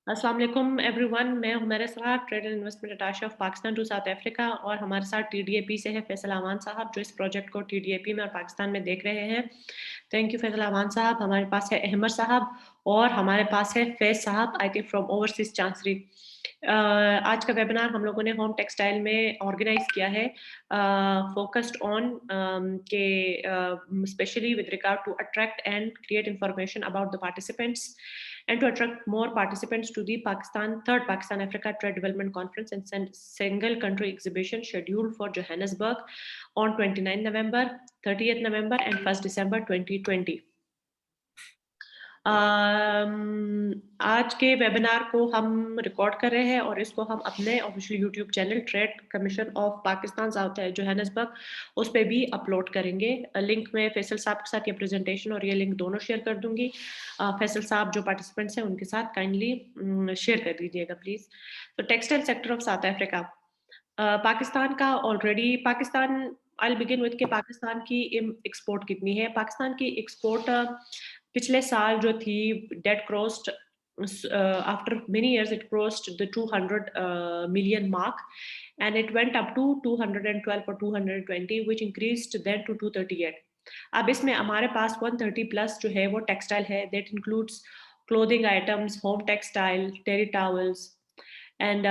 अस्सलाम वालेकुम एवरीवन, मैं Humaira Sarar, trade and investment attache of Pakistan to South Africa और हमारे साथ टीडीएपी से है फैसल अमान साहब जो इस प्रोजेक्ट को टीडीएपी में और पाकिस्तान में देख रहे हैं। थैंक यू फैसल अमान साहब। हमारे पास है अहमद साहब और हमारे पास है फैज साहब, I think from overseas chancery. आज का वेबिनार हम लोगों ने होम टेक्सटाइल में ऑर्गेनाइज किया है, फोकस्ड ऑन के specially with regard to attract and create information about the participants and to attract more participants to the third Pakistan Africa Trade Development Conference and single country exhibition scheduled for Johannesburg on 29 November, 30th November and 1st December 2020. आज के webinar को हम record कर रहे हैं और इसको हम अपने official YouTube channel trade commission of Pakistan south है जोहानिसबर्ग उस पर भी अपलोड करेंगे। लिंक में फैसल साहब के साथ ये प्रेजेंटेशन और ये लिंक दोनों शेयर कर दूंगी। फैसल साहब जो पार्टिसिपेंट्स हैं उनके साथ काइंडली शेयर कर दीजिएगा प्लीज। तो textile sector of South Africa, Pakistan का already Pakistan I begin with के पाकिस्तान की एक्सपोर्ट कितनी है। पाकिस्तान की एक्सपोर्ट पिछले साल जो थी date crossed after many years it crossed the 200 million mark and it went up to 212 or 220 which increased then to 238. अब इसमें हमारे पास 130 प्लस जो है वो टेक्सटाइल है, that includes clothing items, home textile, terry towels and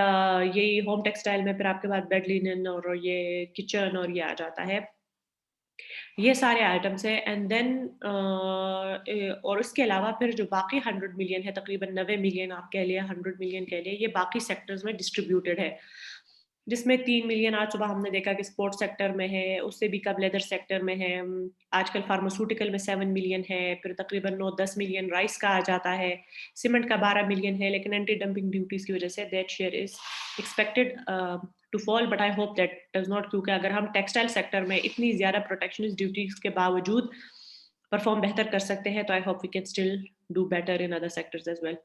ये home textile में फिर आपके पास बेड लिनन और ये किचन और ये आ जाता है, ये सारे आइटम्स है। एंड देन और उसके अलावा फिर जो बाकी 100 मिलियन है, तकरीबन 90 मिलियन आप कह लिए, 100 मिलियन कह लिए, ये बाकी सेक्टर्स में डिस्ट्रीब्यूटेड है, जिसमें 3 मिलियन आज सुबह हमने देखा कि स्पोर्ट्स सेक्टर में है, उससे भी कम लेदर सेक्टर में है। आजकल फार्मास्यूटिकल में 7 मिलियन है, फिर तकरीबन 9-10 मिलियन राइस का आ जाता है, सीमेंट का 12 मिलियन है, लेकिन एंटी डंपिंग ड्यूटीज की वजह से that share is expected to fall, but I hope that does not, क्योंकि अगर हम टेक्सटाइल सेक्टर में इतनी ज्यादा प्रोटेक्शनिस्ट ड्यूटीज के बावजूद परफॉर्म बेहतर कर सकते हैं, तो I hope we can still do better in other sectors as well.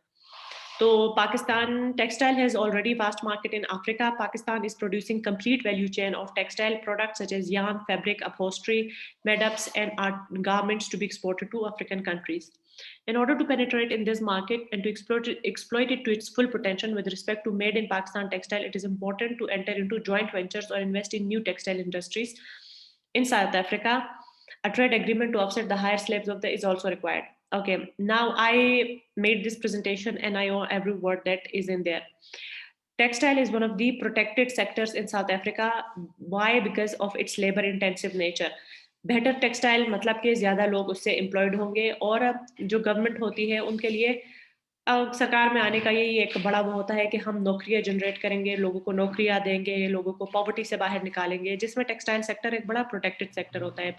So Pakistan textile has already vast market in Africa. Pakistan is producing complete value chain of textile products such as yarn, fabric, upholstery, made-ups, and art garments to be exported to African countries. In order to penetrate in this market and to exploit it to its full potential with respect to made in Pakistan textile, it is important to enter into joint ventures or invest in new textile industries. In South Africa, a trade agreement to offset the higher slabs of the is also required. Okay, now I made this presentation and I know every word that is in there. Textile is one of the protected sectors in South Africa. Why? Because of its labor intensive nature. बेहतर textile मतलब कि ज़्यादा लोग उससे employed होंगे और जो government होती है उनके लिए सरकार में आने का यही एक बड़ा वो होता है कि हम नौकरियां जनरेट करेंगे, लोगों को नौकरियां देंगे, लोगों को पॉवर्टी से बाहर निकालेंगे, जिसमें टेक्सटाइल सेक्टर एक बड़ा प्रोटेक्टेड सेक्टर होता है।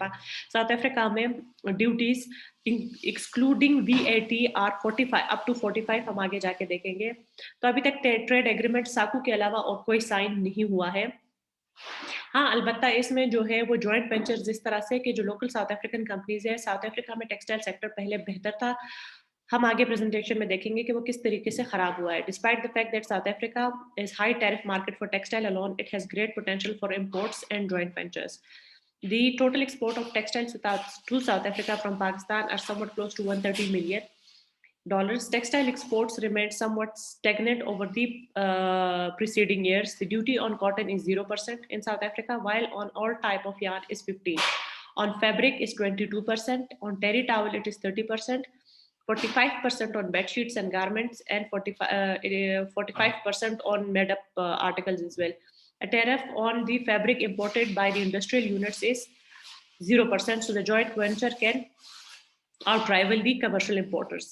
साउथ अफ्रीका में duties excluding VAT are 45 up to 45, हम आगे जाके देखेंगे। तो अभी तक ट्रेड एग्रीमेंट साकू के अलावा और कोई साइन नहीं हुआ है। हाँ, अलबत्ता इसमें जो है वो जॉइंट वेंचर्स जिस तरह से कि जो लोकल साउथ अफ्रीकन कंपनीज है, साउथ अफ्रीका में टेक्सटाइल सेक्टर पहले बेहतर था, हम आगे प्रेजेंटेशन में देखेंगे कि वो किस तरीके से खराब हुआ है। Despite the fact that south Africa is high tariff market for textile alone, it has great potential for imports and joint ventures. The total export of textiles to South Africa from Pakistan are somewhat close to $130 million. Textile exports remained somewhat stagnant over the preceding years. The duty on cotton is 0% in South Africa, while on all type of yarn is 15%. On fabric is 22%. On terry towel it is 30%. 45% on bed sheets and garments, and 45% on made-up articles as well. A tariff on the fabric imported by the industrial units is 0%, so the joint venture can outrival the commercial importers.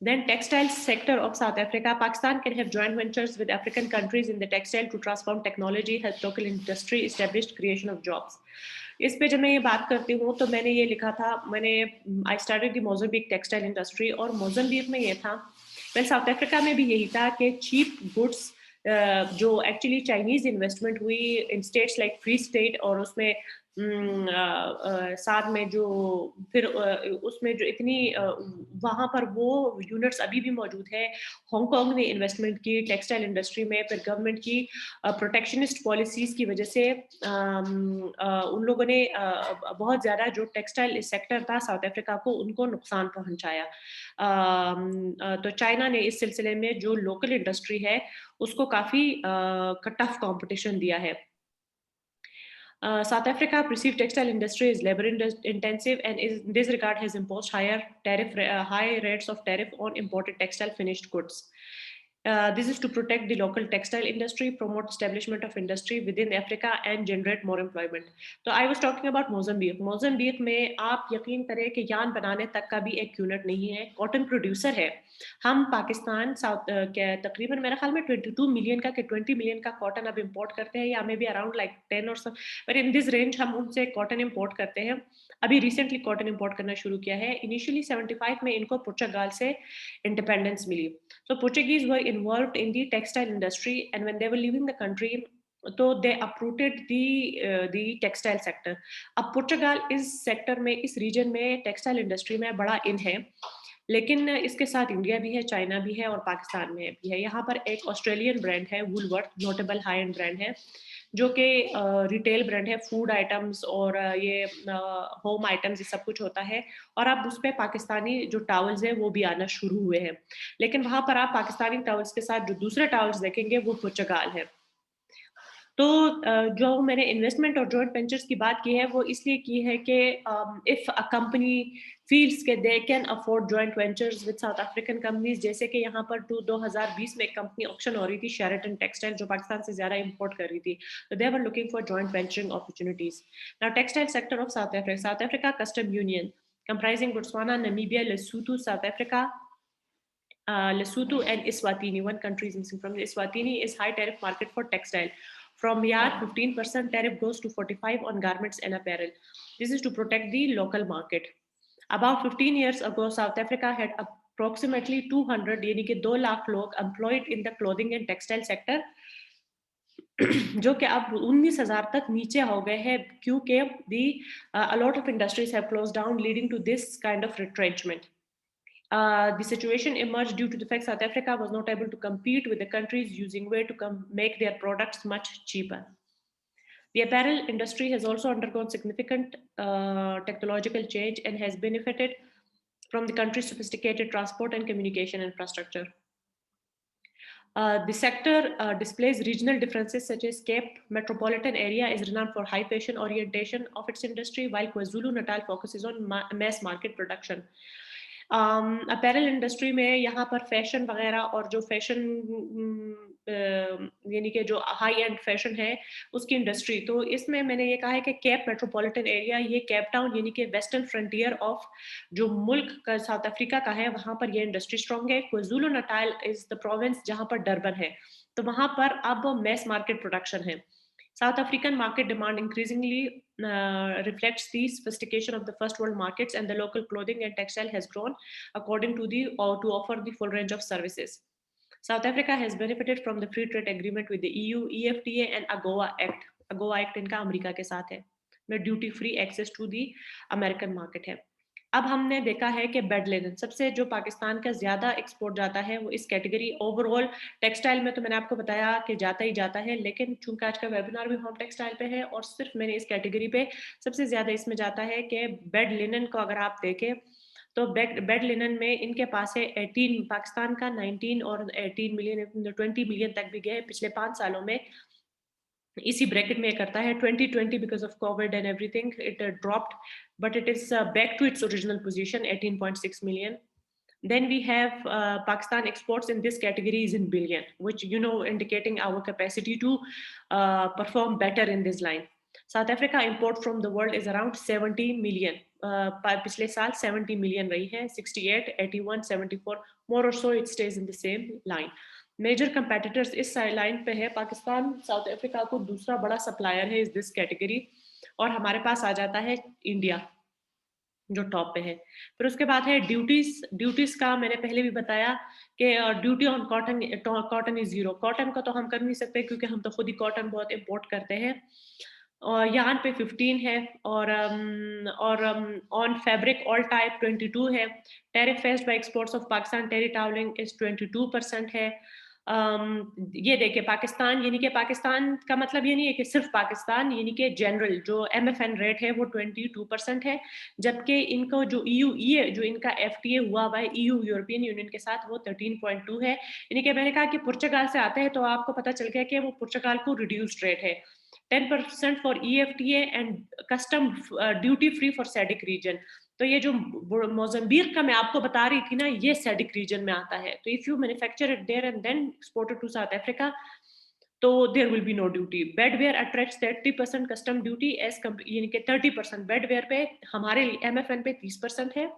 Then textile sector of South Africa. Pakistan can have joint ventures with African countries in the textile to transform technology, help local industry, establish creation of jobs. इस पे जब मैं ये बात करती हूँ तो मैंने ये लिखा था, I started the Mozambique textile industry, और मोज़ाम्बिक में ये था, वेल साउथ अफ्रीका में भी यही था कि चीप गुड्स जो एक्चुअली चाइनीज इन्वेस्टमेंट हुई इन स्टेट्स लाइक फ्री स्टेट, और उसमें साथ में जो फिर उसमें जो इतनी वहाँ पर वो यूनिट्स अभी भी मौजूद है। हांगकांग ने इन्वेस्टमेंट की टेक्सटाइल इंडस्ट्री में, फिर गवर्नमेंट की प्रोटेक्शनिस्ट पॉलिसीज़ की वजह से उन लोगों ने बहुत ज़्यादा जो टेक्सटाइल सेक्टर था साउथ अफ्रीका को, उनको नुकसान पहुँचाया। तो चाइना ने इस सिलसिले में जो लोकल इंडस्ट्री है, उसको काफ़ी टफ कॉम्पिटिशन दिया है। South Africa perceived textile industry is labor intensive and is, in this regard has imposed high rates of tariff on imported textile finished goods. This is to protect the local textile industry, promote establishment of industry within Africa and generate more employment. So I was talking about Mozambique. Mozambique में आप यकीन करें कि यान बनाने तक का भी एक यूनिट नहीं है, कॉटन प्रोड्यूसर है। हम पाकिस्तान के तकरीबन मेरे ख्याल में 22 मिलियन का 20 मिलियन का कॉटन अब इंपोर्ट करते हैं, या मे बी अराउंड लाइक 10 और बट इन दिस रेंज हम उनसे कॉटन इंपोर्ट करते हैं। अभी रिसेंटली कॉटन इंपोर्ट करना शुरू किया है। इनिशियली 75 में इनको पुर्तगाल से इंडिपेंडेंस मिली। So Portuguese were involved in the textile industry, and when they were leaving the country, तो they uprooted the textile sector. अब पुर्तगाल इस सेक्टर में, इस रीजन में टेक्सटाइल इंडस्ट्री में बड़ा इन है, लेकिन इसके साथ इंडिया भी है, चाइना भी है और पाकिस्तान में भी है। यहाँ पर एक ऑस्ट्रेलियन ब्रांड है Woolworth, notable high and brand है, जो कि रिटेल ब्रांड है, फूड आइटम्स और ये होम आइटम्स ये सब कुछ होता है। और अब उस पे पाकिस्तानी जो टॉवल्स हैं वो भी आना शुरू हुए हैं। लेकिन वहाँ पर आप पाकिस्तानी टॉवल्स के साथ जो दूसरे टॉवल्स देखेंगे वो पुर्तगाल है। तो जो मैंने इन्वेस्टमेंट और जॉइंट वेंचर्स की बात की है वो इसलिए की है कि इफ अ कंपनी फील्स के they can afford joint ventures with south African companies, जैसे कि यहाँ पर 2020 में एक कंपनी ऑक्शन हो रही थी, शेरेटन टेक्सटाइल, जो पाकिस्तान से ज्यादा इंपोर्ट कर रही थी, तो they were looking for joint venturing opportunities. Now textile sector of South Africa custom union comprising Botswana, Namibia, Lesotho, South Africa, Lesotho and Eswatini. One country is missing from Eswatini is high tariff market for textile. From here, 15% tariff goes to 45 on garments and apparel. This is to protect the local market. About 15 years ago, South Africa had approximately 200, यानी कि 2 लाख लोग employed in the clothing and textile sector, जो कि अब 19,000 तक नीचे हो गए हैं, क्योंकि a lot of industries have closed down, leading to this kind of retrenchment. The situation emerged due to the fact South Africa was not able to compete with the countries using way to make their products much cheaper. The apparel industry has also undergone significant technological change and has benefited from the country's sophisticated transport and communication infrastructure. The sector displays regional differences, such as Cape metropolitan area is renowned for high fashion orientation of its industry, while KwaZulu-Natal focuses on mass market production. Apparel industry में यहाँ पर fashion वगैरह और जो fashion यानी कि जो high and fashion है उसकी इंडस्ट्री, तो इसमें मैंने ये कहा है कि कैप मेट्रोपॉलिटन एरिया, ये कैप टाउन यानी कि वेस्टर्न फ्रंटियर ऑफ जो मुल्क का साउथ अफ्रीका का है, वहाँ पर ये इंडस्ट्री स्ट्रॉन्ग है। KwaZulu Natal is the province जहाँ पर डरबन है, तो वहाँ पर अब मैस मार्केट प्रोडक्शन है। South African market demand increasingly reflects the sophistication of the first world markets, and the local clothing and textile has grown according to to offer the full range of services. South Africa has benefited from the free trade agreement with the EU, EFTA and AGOA Act. AGOA Act इनका America के साथ है, में duty free access to the American market है। अब हमने देखा है कि बेड लिनन सबसे जो पाकिस्तान का ज्यादा एक्सपोर्ट जाता है वो इस कैटेगरी, ओवरऑल टेक्सटाइल में तो मैंने आपको बताया कि जाता ही जाता है, लेकिन चूंकि आज का वेबिनार भी होम टेक्सटाइल पे है और सिर्फ मैंने इस कैटेगरी पे सबसे ज्यादा इसमें जाता है कि बेड लिनन को अगर आप देखें तो बेड लिनन में इनके पास है 18, पाकिस्तान का 19 और 18 मिलियन 20 मिलियन तक भी गए पिछले 5 सालों में। इसी ब्रैकेट में करता है 2020 because of COVID and everything it dropped, but it is back to its original position 18.6 million. Then we have Pakistan exports in this category is in billion, which indicating our capacity to perform better in this line. South Africa import from the world is around 70 million. पिछले साल 70 million रही है, 68, 81, 74, more or so it stays in the same line. Major competitors इस line पे है, Pakistan south Africa को दूसरा बड़ा सप्लायर है इस दिस कैटेगरी, और हमारे पास आ जाता है इंडिया जो टॉप पे है। फिर उसके बाद है ड्यूटीज का मैंने पहले भी बताया कि duty on cotton is 0। Cotton का तो हम कर नहीं सकते क्योंकि हम तो खुद ही कॉटन बहुत इंपोर्ट करते हैं, और यार्न पे 15 है, और ऑन फैब्रिक ऑल टाइप 22 है। Tariff faced by exports of Pakistan terry towelling is 22% है। ये देखिए पाकिस्तान, यानी कि पाकिस्तान का मतलब ये नहीं है कि सिर्फ पाकिस्तान, यानी कि जनरल जो एमएफएन रेट है वो 22% है, जबकि इनको जो ईयू ये जो इनका एफटीए हुआ हुआ है ईयू यूरोपियन यूनियन के साथ वो 13.2 है। यानी कि मैंने कहा कि पुर्तगाल से आते हैं तो आपको पता चल गया कि वो पुर्तगाल को रिड्यूस्ड रेट है 10% for EFTA and custom duty free for SADC region. तो ये जो मोजम्बिक का मैं आपको बता रही थी ना, ये सैडिक रीजन में आता है। तो if you manufacture it there and then export to South Africa, तो there will be no duty. Bedwear attracts 30% custom duty as यानी कि 30% बेडवेयर पे, हमारे एमएफएन पे 30% है,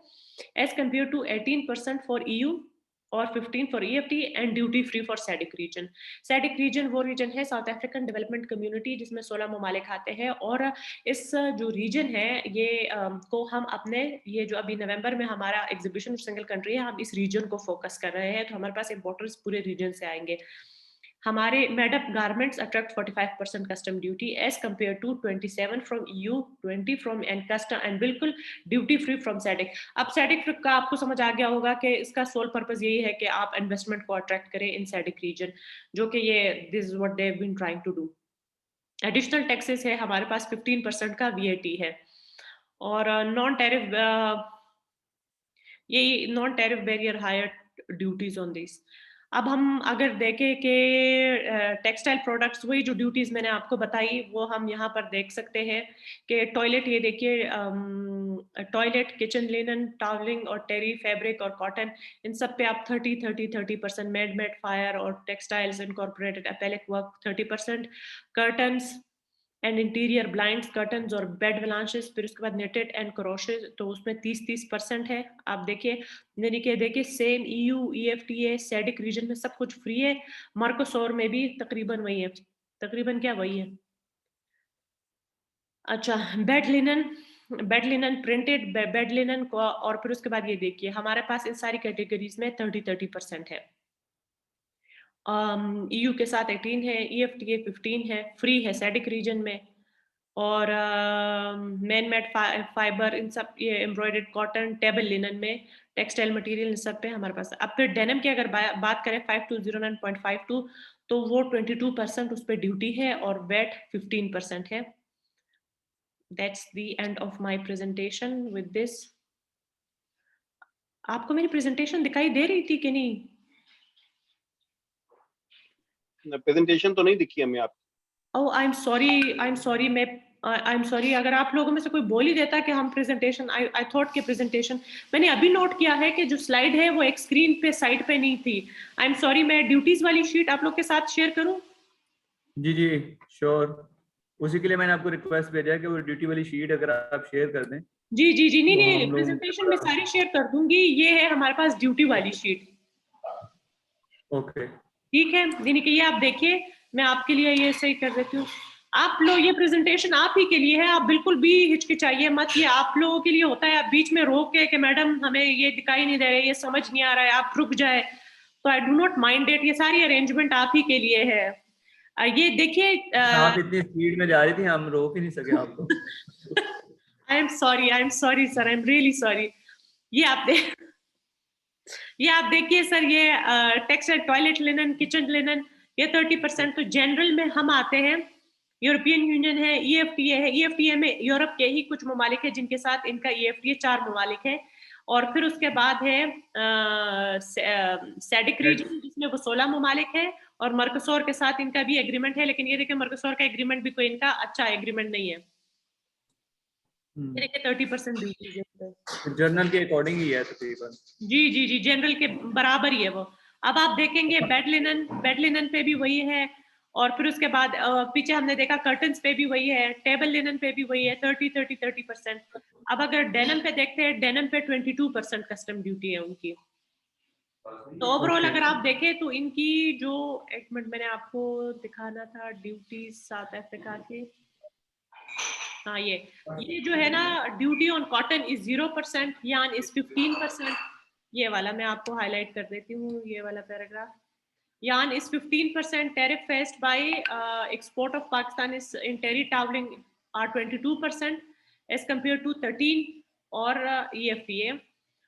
as compare to 18% for EU और 15 for EFTA and duty free for SADC region. SADC region वो region है साउथ अफ्रीकन डेवलपमेंट कम्युनिटी जिसमें 16 ममालिक आते हैं, और इस जो रीजन है ये को हम अपने ये जो अभी नवंबर में हमारा एग्जीबिशन सिंगल कंट्री है, हम इस रीजन को फोकस कर रहे हैं, तो हमारे पास इंपोर्टर्स पूरे रीजन से आएंगे। हमारे made up garments attract 45% custom duty as compare to 27 from EU, 20 from and custom and बिल्कुल ड्यूटी फ्री फ्रॉम सैडिक। अब सैडिक का आपको समझ आ गया होगा कि इसका सोल पर्पस यही है कि आप इन्वेस्टमेंट को अट्रैक्ट करें इन सैडिक रीजन, जो कि ये this is what they have been trying to do. Additional taxes है हमारे पास 15% का VAT है, और नॉन टैरिफ ये non tariff barrier higher duties on this. अब हम अगर देखें कि टेक्सटाइल प्रोडक्ट्स, वही जो ड्यूटीज मैंने आपको बताई वो हम यहाँ पर देख सकते हैं कि टॉयलेट, ये देखिए टॉयलेट, किचन लिनन, टॉवलिंग और टेरी फैब्रिक और कॉटन, इन सब पे आप 30% मेड फायर और textiles incorporated applique work 30%, curtains and interior blinds, curtains और बेड वलांशेस, फिर उसके बाद नेटेड एंड क्रोशेस, तो उसमें 30% है। आप देखिए, यानी कि देखिए सेम EU, EFTA, सैडिक रीजन में सब कुछ फ्री है, मर्कोसोर में भी तकरीबन वही है, तकरीबन क्या वही है। अच्छा, bed linen printed bed linen को, और फिर उसके बाद ये देखिए हमारे पास इन सारी कैटेगरीज में 30% है। EU के साथ 18 है, EFTA 15 है, फ्री है सैडिक रीजन में, और मैन मेड फाइबर, इन सब ये एम्ब्रॉयडर्ड कॉटन, टेबल लिनन में, टेक्सटाइल मटेरियल, इन सब पे हमारे पास। अब फिर डेनिम की अगर बात करें 5209.52, तो वो 22% उस पर ड्यूटी है और वेट 15% है। That's the end of my presentation with this. आपको मेरी प्रेजेंटेशन दिखाई दे रही थी कि नहीं? प्रेजेंटेशन तो नहीं दिखी हमें आप। ओह, आई एम सॉरी, मैं आई एम सॉरी, अगर आप लोगों में से कोई बोल ही देता कि हम प्रेजेंटेशन, आई थॉट कि प्रेजेंटेशन, मैंने अभी नोट किया है कि जो स्लाइड है वो एक स्क्रीन पे साइड पे नहीं थी। आई एम सॉरी, मैं ड्यूटीज वाली शीट आप लोग के साथ शेयर करूं? जी जी श्योर, उसी के लिए मैंने आपको रिक्वेस्ट भेजा है कि वो ड्यूटी वाली शीट अगर आप शेयर कर दें। जी जी जी, नहीं तो नहीं, हम लोग प्रेजेंटेशन में सारी शेयर कर दूंगी। ये है हमारे पास ड्यूटी वाली शीट। ओके, ठीक है, यानी कि ये आप देखिए, मैं आपके लिए ये सही कर देती हूँ। आप लोग, ये प्रेजेंटेशन आप ही के लिए है, आप बिल्कुल भी हिचकिचाइए मत, ये आप लोगों के लिए होता है। आप बीच में रोक के कि मैडम हमें ये दिखाई नहीं दे रहा है, ये समझ नहीं आ रहा है, आप रुक जाए, तो I do not mind it, ये सारी अरेंजमेंट आप ही के लिए है। ये देखिए, आप इतनी स्पीड में जा रही थी, हम रोक ही नहीं सके आपको। I am sorry sir, I am really sorry. ये आप देख ये आप देखिए सर, ये textile, toilet linen, kitchen linen, ये 30%। तो जनरल में हम आते हैं, यूरोपियन यूनियन है, EFTA है, EFTA में यूरोप के ही कुछ ममालिक है जिनके साथ इनका EFTA 4 ममालिक है, और फिर उसके बाद है सैडिक रीजन जिसमें वो 16 ममालिक है, और मर्कोसोर के साथ इनका भी एग्रीमेंट है, लेकिन ये देखिए मर्कोसोर का एग्रीमेंट भी कोई इनका अच्छा एग्रीमेंट नहीं है। ये देखिए 30% ड्यूटी है, जर्नल के अकॉर्डिंग ही है तकरीबन। जी जी जी, जनरल के बराबर ही है वो। अब आप देखेंगे बेड लिनन पे भी वही है, और फिर उसके बाद पीछे हमने देखा कर्टन्स पे भी वही है, टेबल लिनन पे भी वही है, 30%। अब अगर डेनिम पे देखते हैं, डेनिम पे 22% कस्टम ड्यूटी है उनकी। तो ओवरऑल अगर आप देखें तो इनकी जो, एक मिनट मैंने आपको दिखाना था ड्यूटी साउथ अफ्रीका के, हाँ ये जो है ना, ड्यूटी ऑन कॉटन इज 0%, यान इज 15%। ये वाला मैं आपको हाईलाइट कर देती हूँ, ये वाला paragraph, yarn is 15% tariff faced by export of Pakistan is in terry toweling are 22% as compared to 13 or EFTA.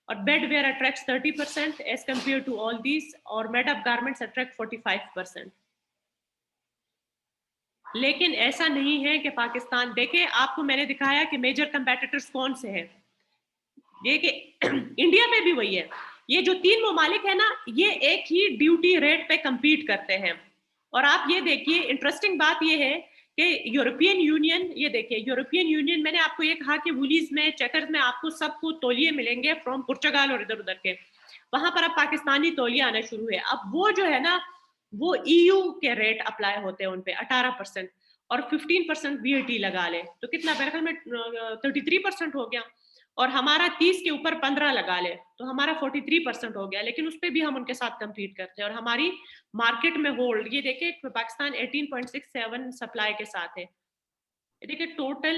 Or bedwear attracts 30% as compared to all these, or made-up garments attract 45%. लेकिन ऐसा नहीं है कि पाकिस्तान, देखें आपको मैंने दिखाया कि मेजर कंपेटिटर्स कौन से हैं, ये कि इंडिया पे भी वही है, ये जो 3 ममालिक है ना, ये एक ही ड्यूटी रेट पे compete करते हैं। और आप ये देखिए, इंटरेस्टिंग बात ये है कि यूरोपियन यूनियन, ये देखिए यूरोपियन यूनियन, मैंने आपको ये कहा कि वुलीज में, चेकर्स में आपको सबको तौलिए मिलेंगे फ्रॉम पुर्तगाल और इधर उधर के, वहां पर अब पाकिस्तानी तौलिया आना शुरू है। अब वो जो है ना, वो EU के रेट अप्लाई होते हैं उन पे 18% और 15% VAT लगा ले, तो कितना मेरे ख्याल में 33% हो गया, और हमारा 30 के ऊपर 15 लगा ले तो हमारा 43% हो गया, लेकिन उस पे भी हम उनके साथ compete करते हैं और हमारी मार्केट में होल्ड, ये देखिए पाकिस्तान 18.67 सप्लाई के साथ है। देखिए total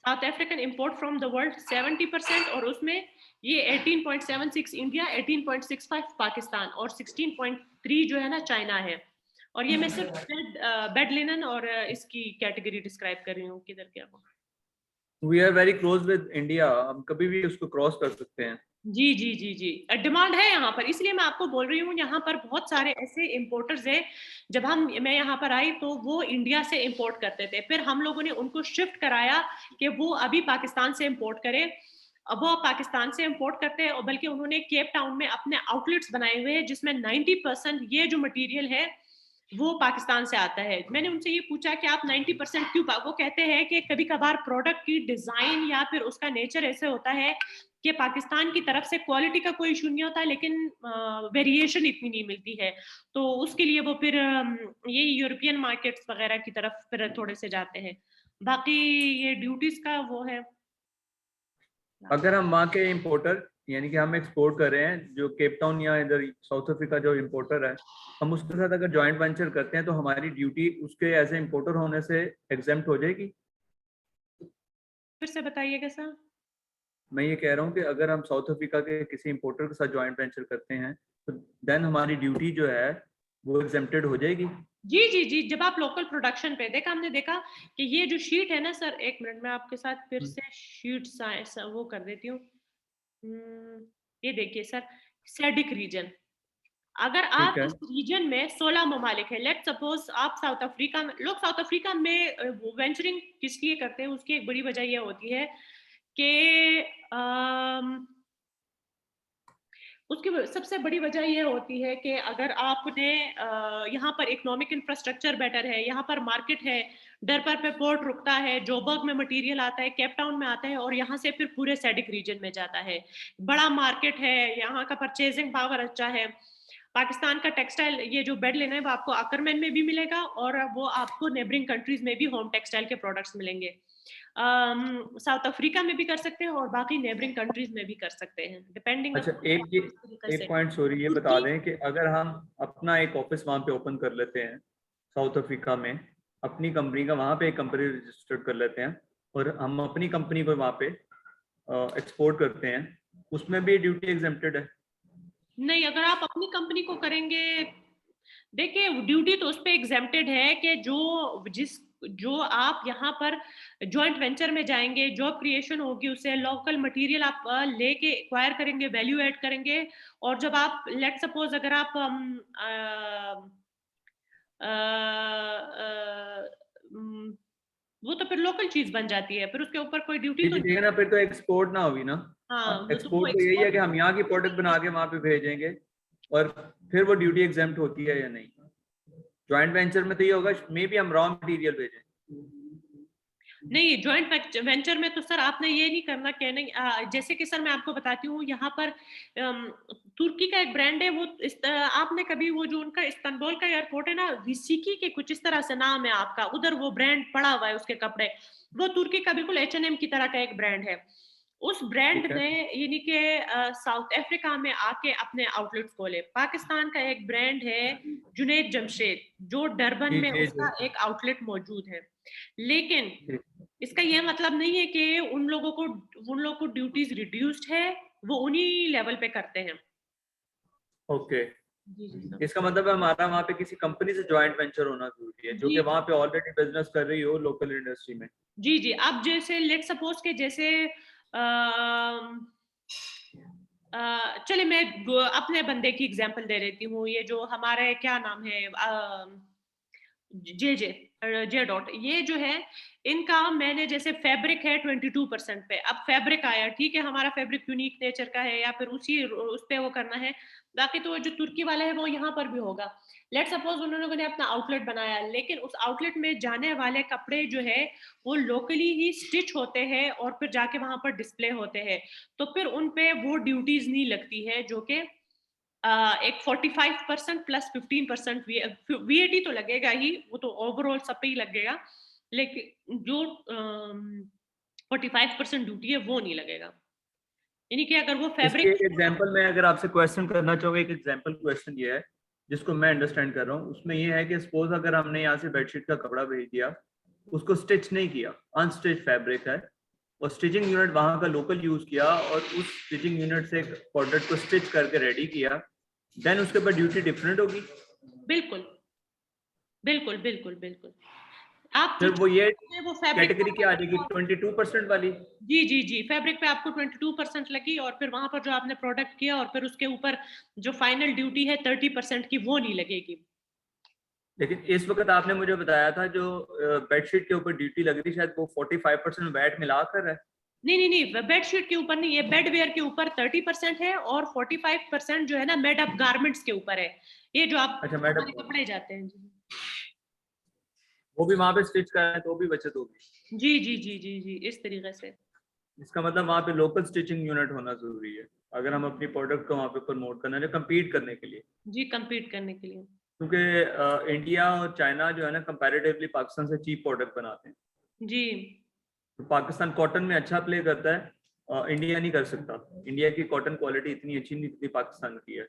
south African import from the world 70%, और उसमें ये 18.76 इंडिया, 18.65 पाकिस्तान और 16.3 जो है ना चाइना है। और ये मैं सिर्फ बेड लिनन और इसकी कैटेगरी डिस्क्राइब कर रही हूँ, किधर क्या हो। We are very close with India, हम कभी भी उसको क्रॉस कर सकते हैं। जी जी जी जी, डिमांड है यहाँ पर, इसलिए मैं आपको बोल रही हूँ यहाँ पर बहुत सारे ऐसे इंपोर्टर्स हैं। जब मैं यहाँ पर आई तो वो इंडिया से इंपोर्ट करते थे, फिर हम लोगों ने उनको शिफ्ट कराया कि वो अभी पाकिस्तान से इंपोर्ट करें। अब वो पाकिस्तान से इंपोर्ट करते हैं, और बल्कि उन्होंने केप टाउन में अपने आउटलेट्स बनाए हुए हैं जिसमें 90% ये जो मटीरियल है वो पाकिस्तान से आता है। मैंने उनसे ये पूछा कि आप 90% क्यों, वो कहते हैं कि कभी कभार प्रोडक्ट की डिजाइन या फिर उसका नेचर ऐसे होता है कि पाकिस्तान की तरफ से क्वालिटी का कोई इशू नहीं होता, लेकिन वेरिएशन इतनी नहीं मिलती है, तो उसके लिए वो फिर ये यूरोपियन मार्केट्स वगैरह की तरफ फिर थोड़े से जाते हैं। बाकी ये ड्यूटीज का वो है। अगर हम वहाँ के इंपोर्टर, यानी कि हम एक्सपोर्ट कर रहे हैं, जो केप टाउन या इधर साउथ अफ्रीका जो इंपोर्टर है, हम उसके साथ अगर जॉइंट वेंचर करते हैं तो हमारी ड्यूटी उसके एज ए इंपोर्टर होने से एग्जेम्प्ट हो जाएगी। फिर से बताइएगा सर। मैं ये कह रहा हूँ कि अगर हम साउथ अफ्रीका के किसी इंपोर्टर के साथ जॉइंट वेंचर करते हैं तो देन हमारी ड्यूटी जो है वो एग्जेम्प्टेड हो जाएगी। जी जी जी, जब आप लोकल प्रोडक्शन पे, देखा हमने देखा कि ये जो शीट है ना सर, एक मिनट में आपके साथ फिर से शीट वो कर देती हूँ। ये देखिए सर, सैडिक रीजन, अगर आप इस रीजन में 16 ममालिक है, लेट सपोज आप साउथ अफ्रीका में, लोग साउथ अफ्रीका में वेंचरिंग किस लिए करते हैं, उसकी एक बड़ी वजह यह होती है कि उसकी सबसे बड़ी वजह यह होती है कि अगर आपने यहाँ पर इकोनॉमिक इंफ्रास्ट्रक्चर बेटर है, यहाँ पर मार्केट है, डरपर पे पोर्ट रुकता है, जोबर्ग में मटेरियल आता है, केप टाउन में आता है, और यहाँ से फिर पूरे सैडिक रीजन में जाता है, बड़ा मार्केट है, यहाँ का परचेजिंग पावर अच्छा है। पाकिस्तान का टेक्सटाइल, ये जो बेड लेना है वो आपको अकरमैन में भी मिलेगा, और वो आपको नेबरिंग कंट्रीज में भी होम टेक्सटाइल के प्रोडक्ट्स मिलेंगे। साउथ अफ्रीका में भी कर सकते हैं और बाकी नेबरिंग कंट्रीज में भी कर सकते हैं, डिपेंडिंग। अच्छा, एक पॉइंट सॉरी ये बता दें कि अगर हम अपना एक ऑफिस वहाँ पे ओपन कर लेते हैं साउथ अफ्रीका में, अपनी कंपनी का वहाँ पे एक कंपनी रजिस्टर्ड कर लेते हैं और हम अपनी कंपनी को वहाँ पे एक्सपोर्ट करते हैं, उसमें भी ड्यूटी एग्जेम्प्टेड है? नहीं, अगर आप अपनी कंपनी को करेंगे, देखिए ड्यूटी तो उस पे एग्जेम्प्टेड है कि जो आप यहाँ पर जॉइंट वेंचर में जाएंगे, जॉब क्रिएशन होगी, उससे लोकल मटेरियल आप लेके एक्वायर करेंगे, वैल्यू ऐड करेंगे, और जब आप लेट सपोज अगर आप वो तो फिर लोकल चीज बन जाती है, फिर उसके ऊपर कोई ड्यूटी तो नहीं ना, फिर तो एक्सपोर्ट ना होगी ना। हाँ, एक्सपोर्ट तो यही है कि हम यहाँ की प्रोडक्ट बना के वहाँ पे भेजेंगे, और फिर वो ड्यूटी एग्जेम्प्ट होती है या नहीं। जॉइंट वेंचर में तो ये होगा मे बी हम रॉ मटेरियल भेजें। नहीं, जॉइंट वेंचर में तो सर आपने ये नहीं करना कि नहीं, जैसे कि सर मैं आपको बताती हूँ, यहाँ पर तुर्की का एक ब्रांड है, वो आपने कभी वो जो उनका इस्तांबुल का एयरपोर्ट है ना, विसिकी के कुछ इस तरह से नाम है आपका, उधर वो ब्रांड पड़ा हुआ है उसके कपड़े, वो तुर्की का बिल्कुल H&M की तरह का एक ब्रांड है। उस ब्रांड ने यानी कि साउथ अफ्रीका में आके अपने आउटलेट्स खोले। पाकिस्तान का एक ब्रांड है जुनैद जमशेद, जो डरबन में उसका एक आउटलेट मौजूद है, लेकिन इसका यह मतलब नहीं है कि उन लोगों को ड्यूटीज रिड्यूस्ड है, वो उन्हीं लेवल पे करते हैं। ओके, जी जी सर। इसका मतलब है हमारा वहाँ पे किसी कंपनी से जॉइंट वेंचर होना जरूरी है जो कि वहाँ पे ऑलरेडी बिजनेस कर रही हो लोकल इंडस्ट्री में। जी जी, अब जैसे लेट सपोज के जैसे चलिए मैं अपने बंदे की एग्जांपल दे देती हूँ। ये जो हमारे क्या नाम है जे जे जे डॉट, ये जो है इनका मैंने जैसे फैब्रिक है 22% पे। अब फैब्रिक आया, ठीक है, हमारा फैब्रिक यूनिक नेचर का है या फिर उसी उस पे वो करना है। बाकी तो जो तुर्की वाला है वो यहाँ पर भी होगा। लेट सपोज उन लोगों ने अपना आउटलेट बनाया, लेकिन उस आउटलेट में जाने वाले कपड़े जो है वो लोकली ही स्टिच होते हैं और फिर जाके वहां पर डिस्प्ले होते हैं। तो फिर उन पे वो ड्यूटीज नहीं लगती है, जो कि एक 45% प्लस 15% वीएटी तो लगेगा ही, वो तो ओवरऑल सब पे ही लगेगा, लेकिन जो 45% ड्यूटी है वो नहीं लगेगा। यानी कि अगर वो इसके फैब्रिक। एक एग्जांपल में अगर आपसे क्वेश्चन करना चाहूँगा, एक एग्जांपल क्वेश्चन ये है जिसको मैं अंडरस्टैंड कर रहा हूँ, उसमें ये है कि सपोज अगर हमने यहाँ से बेडशीट का कपड़ा भेज दिया, उसको स्टिच नहीं किया, अनस्टिच फैब्रिक है, और स्टिचिंग यूनिट वहां का लोकल यूज किया और उस स्टिचिंग यूनिट से प्रोडक्ट को स्टिच करके रेडी किया, देन उसके ऊपर ड्यूटी डिफरेंट होगी। बिल्कुल बिल्कुल बिल्कुल बिल्कुल। आप फिर वो ये वो फैब्रिक कैटेगरी क्या आ जाएगी, 22% वाली? जी जी जी, फैब्रिक पे आपको 22% लगी, और फिर वहां पर जो आपने प्रोडक्ट किया और फिर उसके ऊपर जो फाइनल ड्यूटी है 30% की, वो नहीं लगेगी। लेकिन इस वक्त आपने मुझे बताया था जो बेडशीट के ऊपर ड्यूटी लग रही शायद वो 45% वैट मिलाकर है। नहीं नहीं नहीं, बेडशीट के ऊपर नहीं है, बेडवेयर के ऊपर 30% है और 45% जो है ना मेड अप गारमेंट्स के ऊपर है। ये जो आप अच्छा हमारे मैडम, कपड़े जाते हैं जी वो भी वहां पे स्टिच करें तो भी बचत होगी। जी जी जी जी जी, इस तरीके से। इसका मतलब वहाँ पे लोकल स्टिचिंग यूनिट होना जरूरी है अगर हम अपनी प्रोडक्ट को वहाँ पे प्रमोट करना है, कम्पीट करने के लिए। जी, compete करने के लिए। क्योंकि इंडिया और चाइना जो है ना कंपैरेटिवली पाकिस्तान से चीप प्रोडक्ट बनाते हैं। जी तो पाकिस्तान कॉटन में अच्छा प्ले करता है, इंडिया नहीं कर सकता। इंडिया की कॉटन क्वालिटी इतनी अच्छी नहीं जितनी पाकिस्तान की है।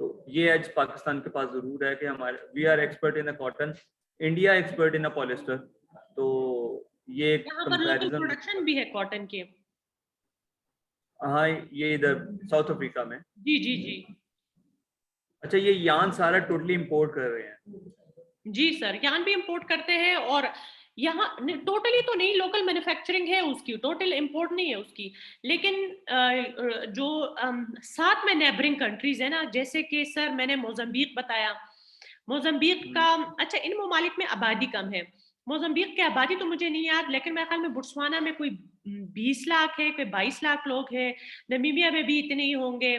तो ये एज पाकिस्तान के पास जरूर है कि हमारे we are expert in a cotton, India expert in a polyester. तो ये एक यहाँ पर लोकल कंपैरिजन। प्रोडक्शन भी है कॉटन के। हाँ, ये इधर साउथ अफ्रीका में। जी जी जी अच्छा, ये यान सारा टोटली इंपोर्ट कर रहे हैं? जी सर, यहाँ भी इंपोर्ट करते हैं, और यहाँ टोटली तो नहीं, लोकल मैन्युफैक्चरिंग है उसकी, टोटल इंपोर्ट नहीं है उसकी। लेकिन जो साथ में नेबरिंग कंट्रीज है ना, जैसे कि सर मैंने मोजम्बिक बताया, मोजम्बिक का, अच्छा इन ममालिक में आबादी कम है। मोजम्बिक की आबादी तो मुझे नहीं याद, लेकिन मेरे ख्याल में बोत्सवाना में कोई 20 लाख है, कोई 22 लाख लोग हैं, नमीबिया में भी इतने ही होंगे।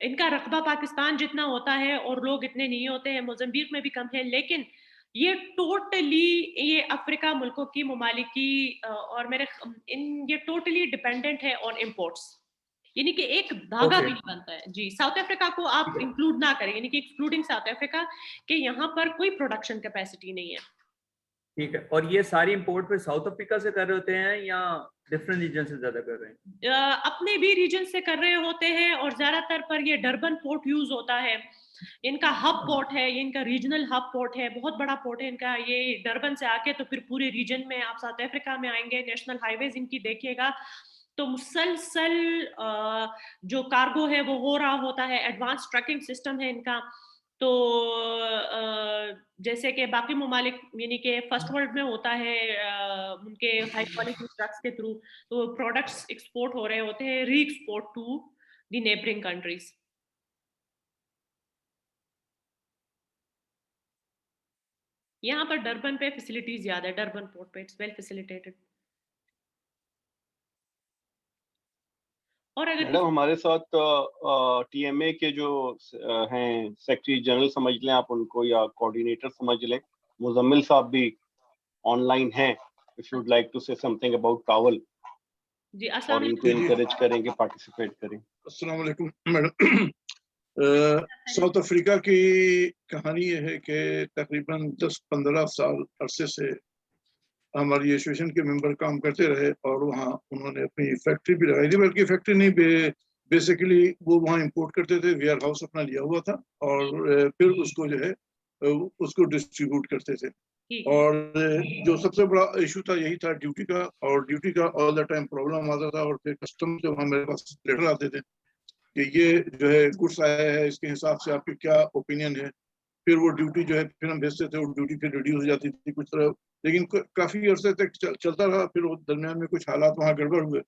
इनका रकबा पाकिस्तान जितना होता है और लोग इतने नहीं होते हैं, मोजम्बिक में भी कम है। लेकिन ये टोटली, ये अफ्रीका मुल्कों की ममालिक की और मेरे इन ये टोटली डिपेंडेंट है ऑन इम्पोर्ट्स। यानी कि एक धागा ओके, भी नहीं बनता है जी। साउथ अफ्रीका को आप इंक्लूड ना करें, यानी कि एक्सक्लूडिंग साउथ अफ्रीका, के यहाँ पर कोई प्रोडक्शन कैपेसिटी नहीं है। ठीक है। और ये सारी इंपोर्ट फिर साउथ अफ्रीका से कर रहे होते हैं या डिफरेंट रीजन से ज्यादा कर रहे हैं? अपने भी रीजन से कर रहे होते हैं, और ज्यादातर पर ये डरबन पोर्ट यूज होता है। इनका हब पोर्ट है, ये इनका रीजनल हब पोर्ट है, बहुत बड़ा पोर्ट है इनका। ये डरबन से आके तो फिर पूरे रीजन में, आप साउथ अफ्रीका में आएंगे, नेशनल हाईवेज इनकी देखिएगा तो मुसलसल जो कार्गो है वो हो रहा होता है। एडवांस ट्रैकिंग सिस्टम है इनका। तो जैसे कि बाकी ममालिक, यानी कि फर्स्ट वर्ल्ड में होता है उनके हाई क्वालिटी ट्रक्स के थ्रू, तो प्रोडक्ट्स एक्सपोर्ट हो रहे होते हैं, re export to the neighbouring countries. यहाँ पर डरबन पे फैसिलिटीज ज्यादा है, डरबन पोर्ट पे इट्स वेल फैसिलिटेटेड। और अगर मैडम हमारे साथ टीएमए के जो हैं सेक्रेटरी जनरल समझ लें आप उनको, या कोऑर्डिनेटर समझ लें, मुजम्मिल साहब भी ऑनलाइन हैं। If you'd like to say something about towel, जी अस्सलाम और इनको वालेकुम। इनकरेज करेंगे, पार्टिसिपेट करें। अस्सलाम वालेकुम मैडम। साउथ अफ्रीका की कहानी ये है कि तकरीबन 10-15 साल अरसे से हमारी एसोसिएशन के मेंबर काम करते रहे, और वहाँ उन्होंने अपनी फैक्ट्री भी लगाई थी। बल्कि फैक्ट्री नहीं, बेसिकली वो वहाँ इंपोर्ट करते थे, वेयर हाउस अपना लिया हुआ था, और फिर उसको जो है उसको डिस्ट्रीब्यूट करते थे। और जो सबसे बड़ा इशू था यही था ड्यूटी का, और ड्यूटी का ऑल द टाइम प्रॉब्लम आता था। और फिर कस्टम जब हमारे पास लेटर आते थे कि ये जो है गुड्स आया है, इसके हिसाब से आपके क्या ओपिनियन है। फिर वो ड्यूटी जो है फिर हम भेजते थे, वो ड्यूटी फिर रिड्यूस हो जाती थी कुछ तरह, लेकिन काफी अरसे तक चलता रहा। फिर वो दरमियान में कुछ हालात वहाँ गड़बड़ हुए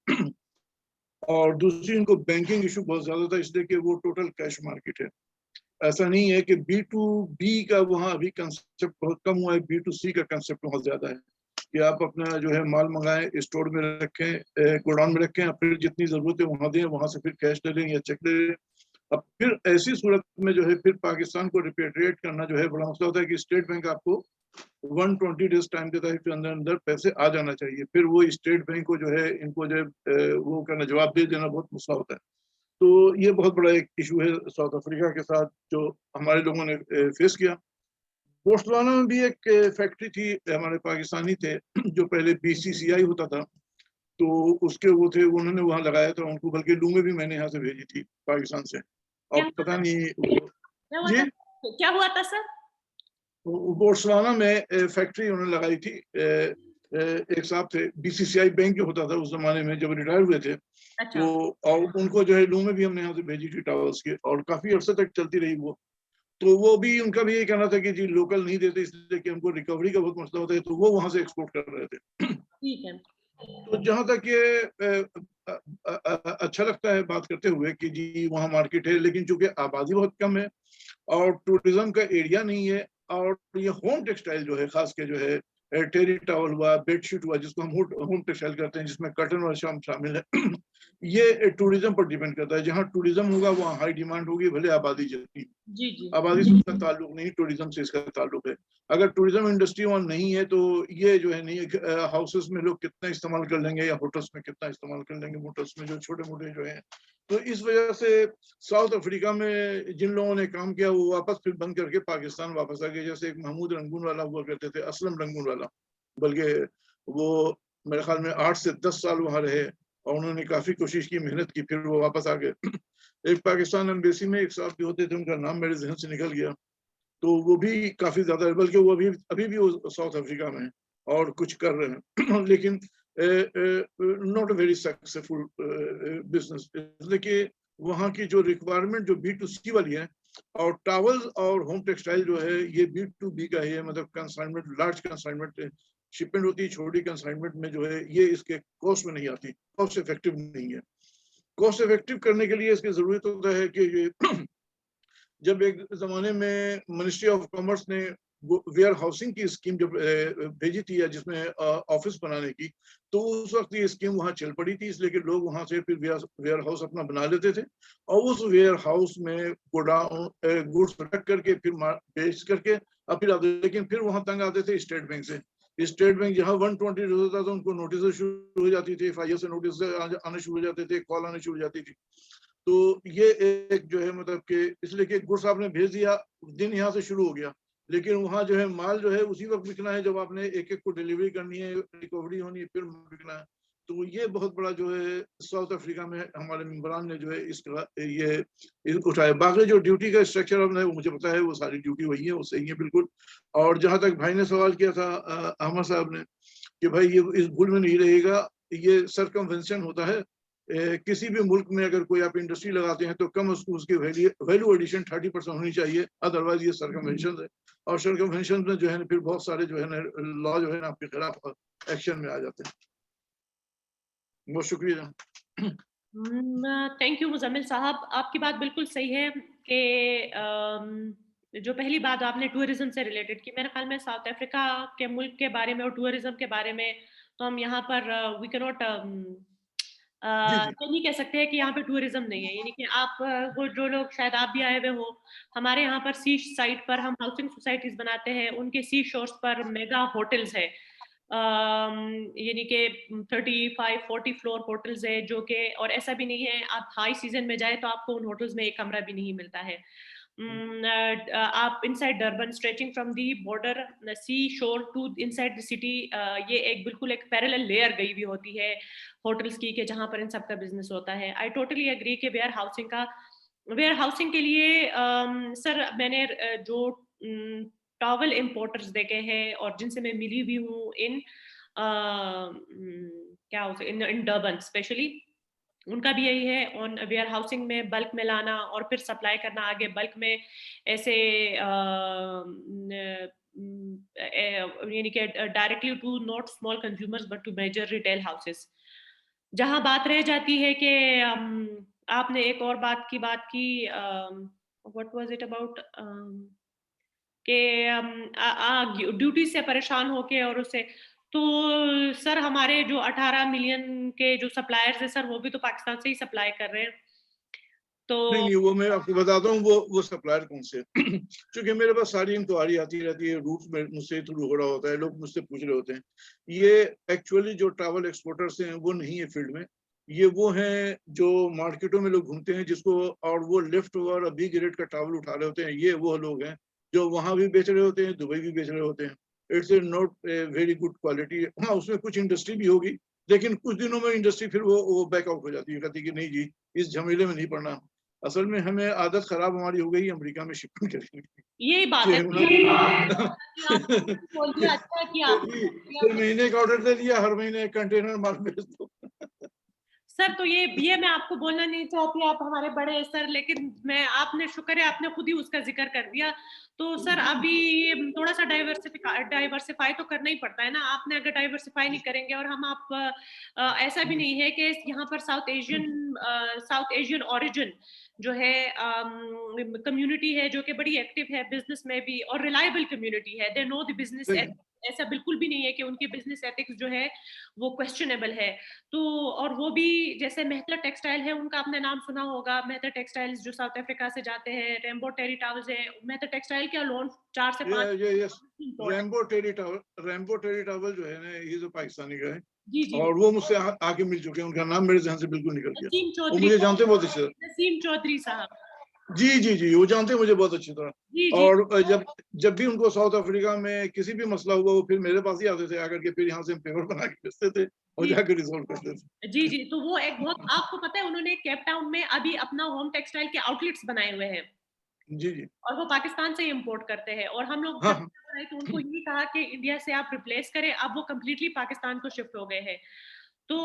और दूसरी इनको बैंकिंग इशू बहुत ज्यादा था, इसलिए कि वो टोटल कैश मार्केट है। ऐसा नहीं है कि B2B का वहाँ अभी कंसेप्ट बहुत कम हुआ है, B2C का कंसेप्ट बहुत ज्यादा है कि आप अपना जो है माल मंगाएं, स्टोर में रखें, गोडाउन में रखें, फिर जितनी जरूरत है वहाँ दें, वहां से फिर कैश ले लें या चेक ले लें। अब फिर ऐसी सूरत में जो है फिर पाकिस्तान को रिपेट्रिएट करना जो है बड़ा मसला होता है कि स्टेट बैंक आपको 120 डेज टाइम देता है, फिर अंदर अंदर पैसे आ जाना चाहिए। फिर वो स्टेट बैंक को जो है इनको जो है वो करना, जवाब दे देना बहुत मसला होता है। तो ये बहुत बड़ा एक इशू है साउथ अफ्रीका के साथ जो हमारे लोगों ने फेस किया। बोत्सवाना में भी एक फैक्ट्री थी, हमारे पाकिस्तानी थे जो पहले BCCI होता था, तो उसके वो थे, उन्होंने वहां लगाया था उनको, बल्कि लू में भी मैंने यहाँ से भेजी थी पाकिस्तान से। अब पता नहीं जी क्या हुआ था सर? बोत्सवाना में फैक्ट्री उन्होंने लगाई थी। एक साहब थे, BCCI बैंक जो होता था उस जमाने में, जब रिटायर हुए थे अच्छा। तो, और उनको जो है लू में भी हमने यहाँ से भेजी थी टावर्स के, और काफी अरसे तक चलती रही वो। तो वो भी, उनका भी ये कहना था कि जी लोकल नहीं देते इसलिए कि हमको रिकवरी का बहुत मसला होता है, तो वो वहां से एक्सपोर्ट कर रहे थे। ठीक है। तो जहां तक ये अच्छा लगता है बात करते हुए कि जी वहाँ मार्केट है, लेकिन चूंकि आबादी बहुत कम है और टूरिज्म का एरिया नहीं है, और ये होम टेक्सटाइल जो है, खास के जो है टेरी टॉवल हुआ, बेडशीट हुआ, जिसको हम होम टेक्सटाइल करते हैं, जिसमें कर्टन और शामिल है, ये टूरिज्म पर डिपेंड करता है। जहाँ टूरिज्म होगा वहाँ हाई डिमांड होगी, भले आबादी जितनी। जी जी। आबादी से इसका ताल्लुक नहीं, टूरिज्म से इसका ताल्लुक है। अगर टूरिज्म इंडस्ट्री वहाँ नहीं है तो ये जो है नहीं, हाउसेस में लोग कितना इस्तेमाल कर लेंगे या होटल्स में कितना इस्तेमाल कर लेंगे, मोटर्स में जो छोटे मोटे जो है। तो इस वजह से साउथ अफ्रीका में जिन लोगों ने काम किया वो वापस फिर बंद करके पाकिस्तान वापस आ गए। जैसे एक महमूद रंगून वाला हुआ करते थे, असलम रंगून वाला, बल्कि वो मेरे ख्याल में 8 से 10 साल वहाँ रहे और उन्होंने काफी कोशिश की, मेहनत की, फिर वो वापस आ गए। एक पाकिस्तान एम्बेसी में एक साहब भी होते थे, उनका नाम मेरे जहन से निकल गया, तो वो भी काफी ज्यादा, बल्कि वो अभी भी वो साउथ अफ्रीका में है और कुछ कर रहे हैं लेकिन not a very successful business, इसलिए कि वहाँ की जो रिक्वायरमेंट जो B2C वाली है, और टावल्स और होम टेक्सटाइल जो है ये B2B का है, मतलब कंसाइनमेंट, लार्ज कंसाइनमेंट शिपमेंट होती है, छोटी कंसाइनमेंट में जो है ये इसके कॉस्ट में नहीं आती, कॉस्ट इफेक्टिव नहीं है। कॉस्ट इफेक्टिव करने के लिए इसकी जरूरत होता है कि ये जब एक जमाने में मिनिस्ट्री ऑफ कॉमर्स ने वेयर हाउसिंग की स्कीम जब भेजी थी, या जिसमें ऑफिस बनाने की, तो उस वक्त ये स्कीम वहां चल पड़ी थी, इसलिए कि लोग वहां से फिर वेयर हाउस अपना बना लेते थे और उस वेयर हाउस में गोडाउन गुड्स रख करके फिर बेच करके अब फिर आते, लेकिन फिर वहां तंग आते थे स्टेट बैंक से। स्टेट बैंक जहाँ 120 होता था उनको नोटिस शुरू हो जाती थी, FIR से नोटिस आने शुरू हो जाते थे, कॉल आने शुरू हो जाती थी। तो ये एक जो है मतलब कि इसलिए कि गुड्स आपने भेज दिया, दिन यहाँ से शुरू हो गया, लेकिन वहाँ जो है माल जो है उसी वक्त बिकना है जब आपने एक एक को डिलीवरी करनी है, रिकवरी होनी है, फिर बिकना है। तो ये बहुत बड़ा जो है साउथ अफ्रीका में हमारे मेंबरान ने जो है इसका ये उठाया। बाकी जो ड्यूटी का स्ट्रक्चर है वो मुझे पता है, वो सारी ड्यूटी वही है, वो सही है बिल्कुल। और जहाँ तक भाई ने सवाल किया था अहमद साहब ने कि भाई ये इस भूल में नहीं रहेगा, ये सरकमवेंशन होता है। किसी भी मुल्क में अगर कोई आप इंडस्ट्री लगाते हैं तो कम उसकी वैल्यू एडिशन 30% होनी चाहिए, अदरवाइज ये सरकमवेंशन है। और सरकमवेंशन में जो है फिर बहुत सारे जो है ना लॉ जो है ना आपके खिलाफ एक्शन में आ जाते हैं। बहुत शुक्रिया। थैंक यू मुजम्मिल साहब, आपकी बात बिल्कुल सही है कि जो पहली बात आपने टूरिज्म से रिलेटेड की, मेरे ख्याल में साउथ अफ्रीका के मुल्क के बारे में और टूरिज्म के बारे में तो हम यहाँ पर वी कैन नॉट ये नहीं कह सकते हैं कि यहाँ पे टूरिज्म नहीं है। यानी कि आप वो जो लोग, शायद आप भी आए हुए हो, हमारे यहाँ पर सी साइड पर हम हाउसिंग सोसाइटीज बनाते हैं, उनके सी शोर्स पर मेगा होटल्स है, यानी कि 35-40 फ्लोर होटल्स है, जो कि, और ऐसा भी नहीं है आप हाई सीजन में जाए तो आपको उन होटल्स में एक कमरा भी नहीं मिलता है। आप inside Durban, stretching from the border seashore to inside the city, ये एक बिल्कुल एक पैरेलल लेयर गई हुई होती है होटल्स की, कि जहां पर इन सब का बिजनेस होता है। आई टोटली एग्री कि वेयर हाउसिंग के लिए सर मैंने जो टॉवल इम्पोर्टर्स देखे हैं और जिनसे मैं मिली हुई हूँ इन क्या हो इन डर्बन स्पेशली, उनका भी यही है, ऑन वेयर हाउसिंग में बल्क में लाना और फिर सप्लाई करना आगे बल्क में, ऐसे यानी कि directly to not small consumers but to major retail houses. जहां बात रह जाती है कि आपने एक और बात की, व्हाट वाज इट अबाउट, कि ड्यूटी से परेशान होके और उससे, तो सर हमारे जो 18 मिलियन के जो सप्लायर्स है सर, वो भी तो पाकिस्तान से ही सप्लाई कर रहे हैं। तो नहीं, वो मैं आपको बताता हूँ वो सप्लायर कौन से क्योंकि मेरे पास सारी इंक्वायरी आती रहती है, रूट में मुझसे थ्रू हो रहा होता है, लोग मुझसे पूछ रहे होते हैं। ये एक्चुअली जो ट्रैवल एक्सपोर्टर्स हैं वो नहीं है फील्ड में, ये वो हैं जो मार्केटों में लोग घूमते हैं जिसको, और वो लेफ्ट ओवर बी ग्रेड का ट्रैवल उठा रहे होते हैं, ये वो लोग हैं जो वहां भी बेच रहे होते हैं, दुबई भी बेच रहे होते हैं। It's a not very good quality. हाँ, उसमें कुछ इंडस्ट्री भी होगी, लेकिन कुछ दिनों में इंडस्ट्री फिर वो बैकआउट हो जाती है, कहती है कि नहीं जी, इस झमेले में नहीं पड़ना। असल में हमें आदत खराब हमारी हो गई अमेरिका में शिपमेंट करने की। यही बात है बोल दिया, अच्छा किया फिर महीने का ऑर्डर दे दिया, हर महीने कंटेनर माल भेज दो। सर। तो ये मैं आपको बोलना नहीं चाहती, आप हमारे बड़े सर, लेकिन मैं, आपने शुक्र है आपने खुद ही उसका जिक्र कर दिया। तो सर अभी थोड़ा सा डाइवर्सिफाई तो करना ही पड़ता है ना। आपने अगर डाइवर्सिफाई नहीं करेंगे, और हम आप ऐसा भी नहीं है कि यहाँ पर साउथ एशियन ओरिजिन जो है कम्युनिटी है जो कि बड़ी एक्टिव है बिजनेस में भी, और रिलायबल कम्युनिटी है, दे नो द बिजनेस। ऐसा बिल्कुल भी नहीं है कि उनके बिजनेस एथिक्स जो है वो क्वेश्चनेबल है। तो और वो भी जैसे मेहता टेक्सटाइल है, उनका आपने नाम सुना होगा, मेहता टेक्सटाइल्स जो साउथ अफ्रीका से जाते हैं, रेम्बो टेरी टावल्स है, मेहता टेक्सटाइल के लोन 4 से 5 रेम्बो टेरी टावल जो है ना, ये जो पाकिस्तानी का है, जी जी, और वो मुझसे आके मिल चुके हैं, उनका नाम मेरे ध्यान से बिल्कुल निकल गया। नसीम वो चौधरी, मुझे जानते बहुत अच्छे, नसीम चौधरी साहब, जी जी जी, वो जानते हैं मुझे बहुत अच्छी तरह। जी जी और जब भी उनको साउथ अफ्रीका में किसी भी मसला हुआ, वो फिर मेरे पास ही आते थे आकर के, फिर यहाँ से पेपर बना के भेजते थे और जी जाकर रिजोल्व करते थे। जी जी। तो वो एक बहुत, आपको पता है उन्होंने केप टाउन में अभी अपना होम टेक्सटाइल के आउटलेट्स बनाए हुए हैं, जी जी, और वो पाकिस्तान से इंपोर्ट करते हैं। और हम लोग हाँ जब हाँ। आए तो उनको यही कहा कि इंडिया से आप रिप्लेस करें, अब वो कम्प्लीटली पाकिस्तान को शिफ्ट हो गए हैं। तो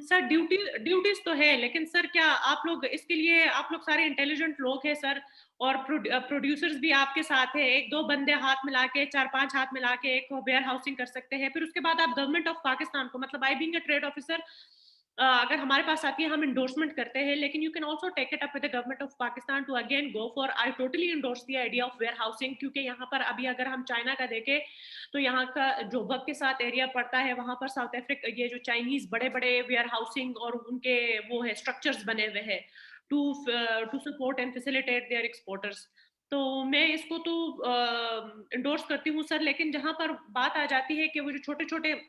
सर ड्यूटीज तो है, लेकिन सर क्या आप लोग इसके लिए, आप लोग सारे इंटेलिजेंट लोग हैं सर, और प्रोड्यूसर्स भी आपके साथ है, 1-2 बंदे हाथ मिला के, 4-5 हाथ मिला के एक वेयर हाउसिंग कर सकते हैं। फिर उसके बाद आप गवर्नमेंट ऑफ पाकिस्तान को, मतलब I being a trade officer, अगर हमारे पास आती है हम इंडोर्समेंट करते हैं, लेकिन you can also take it up with the government of Pakistan to again go for, I totally endorse the idea of warehousing. क्योंकि यहाँ पर अभी अगर हम चाइना का देखें, तो यहाँ का जो वर्क के साथ एरिया पड़ता है, वहां पर साउथ अफ्रीका, ये जो चाइनीज बड़े बड़े वेयर हाउसिंग और उनके वो है स्ट्रक्चर्स बने हुए हैं to support and facilitate their exporters. तो मैं इसको तो इंडोर्स करती हूँ सर। लेकिन जहां पर बात आ जाती है कि वो जो छोटे छोटे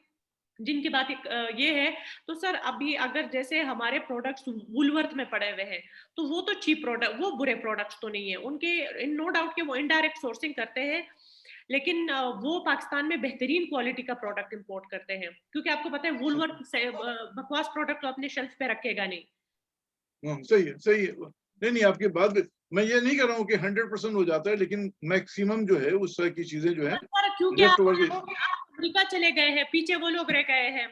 जिनकी बात ये है, तो सर अभी अगर जैसे हमारे प्रोडक्ट्स वुलवर्थ में पड़े हुए हैं, तो वो तो चीप प्रोडक्ट, वो बुरे प्रोडक्ट्स तो नहीं है उनके, नो डाउट कि वो इनडायरेक्ट सोर्सिंग करते हैं, लेकिन वो पाकिस्तान में बेहतरीन क्वालिटी का प्रोडक्ट इंपोर्ट करते हैं। क्योंकि आपको पता है वुलवर्थ बकवास प्रोडक्ट तो अपने शेल्फ पे रखेगा नहीं। हाँ, सही है, सही है। नहीं नहीं, आपकी बात मैं ये नहीं कर रहा हूँ कि 100% हो जाता है, लेकिन मैक्सिमम जो है उस तरह की चीजें जो है सर क्योंकि लेफ्ट आप ओवर की। अमेरिका चले गए हैं, पीछे वो लोग रह गए हैं।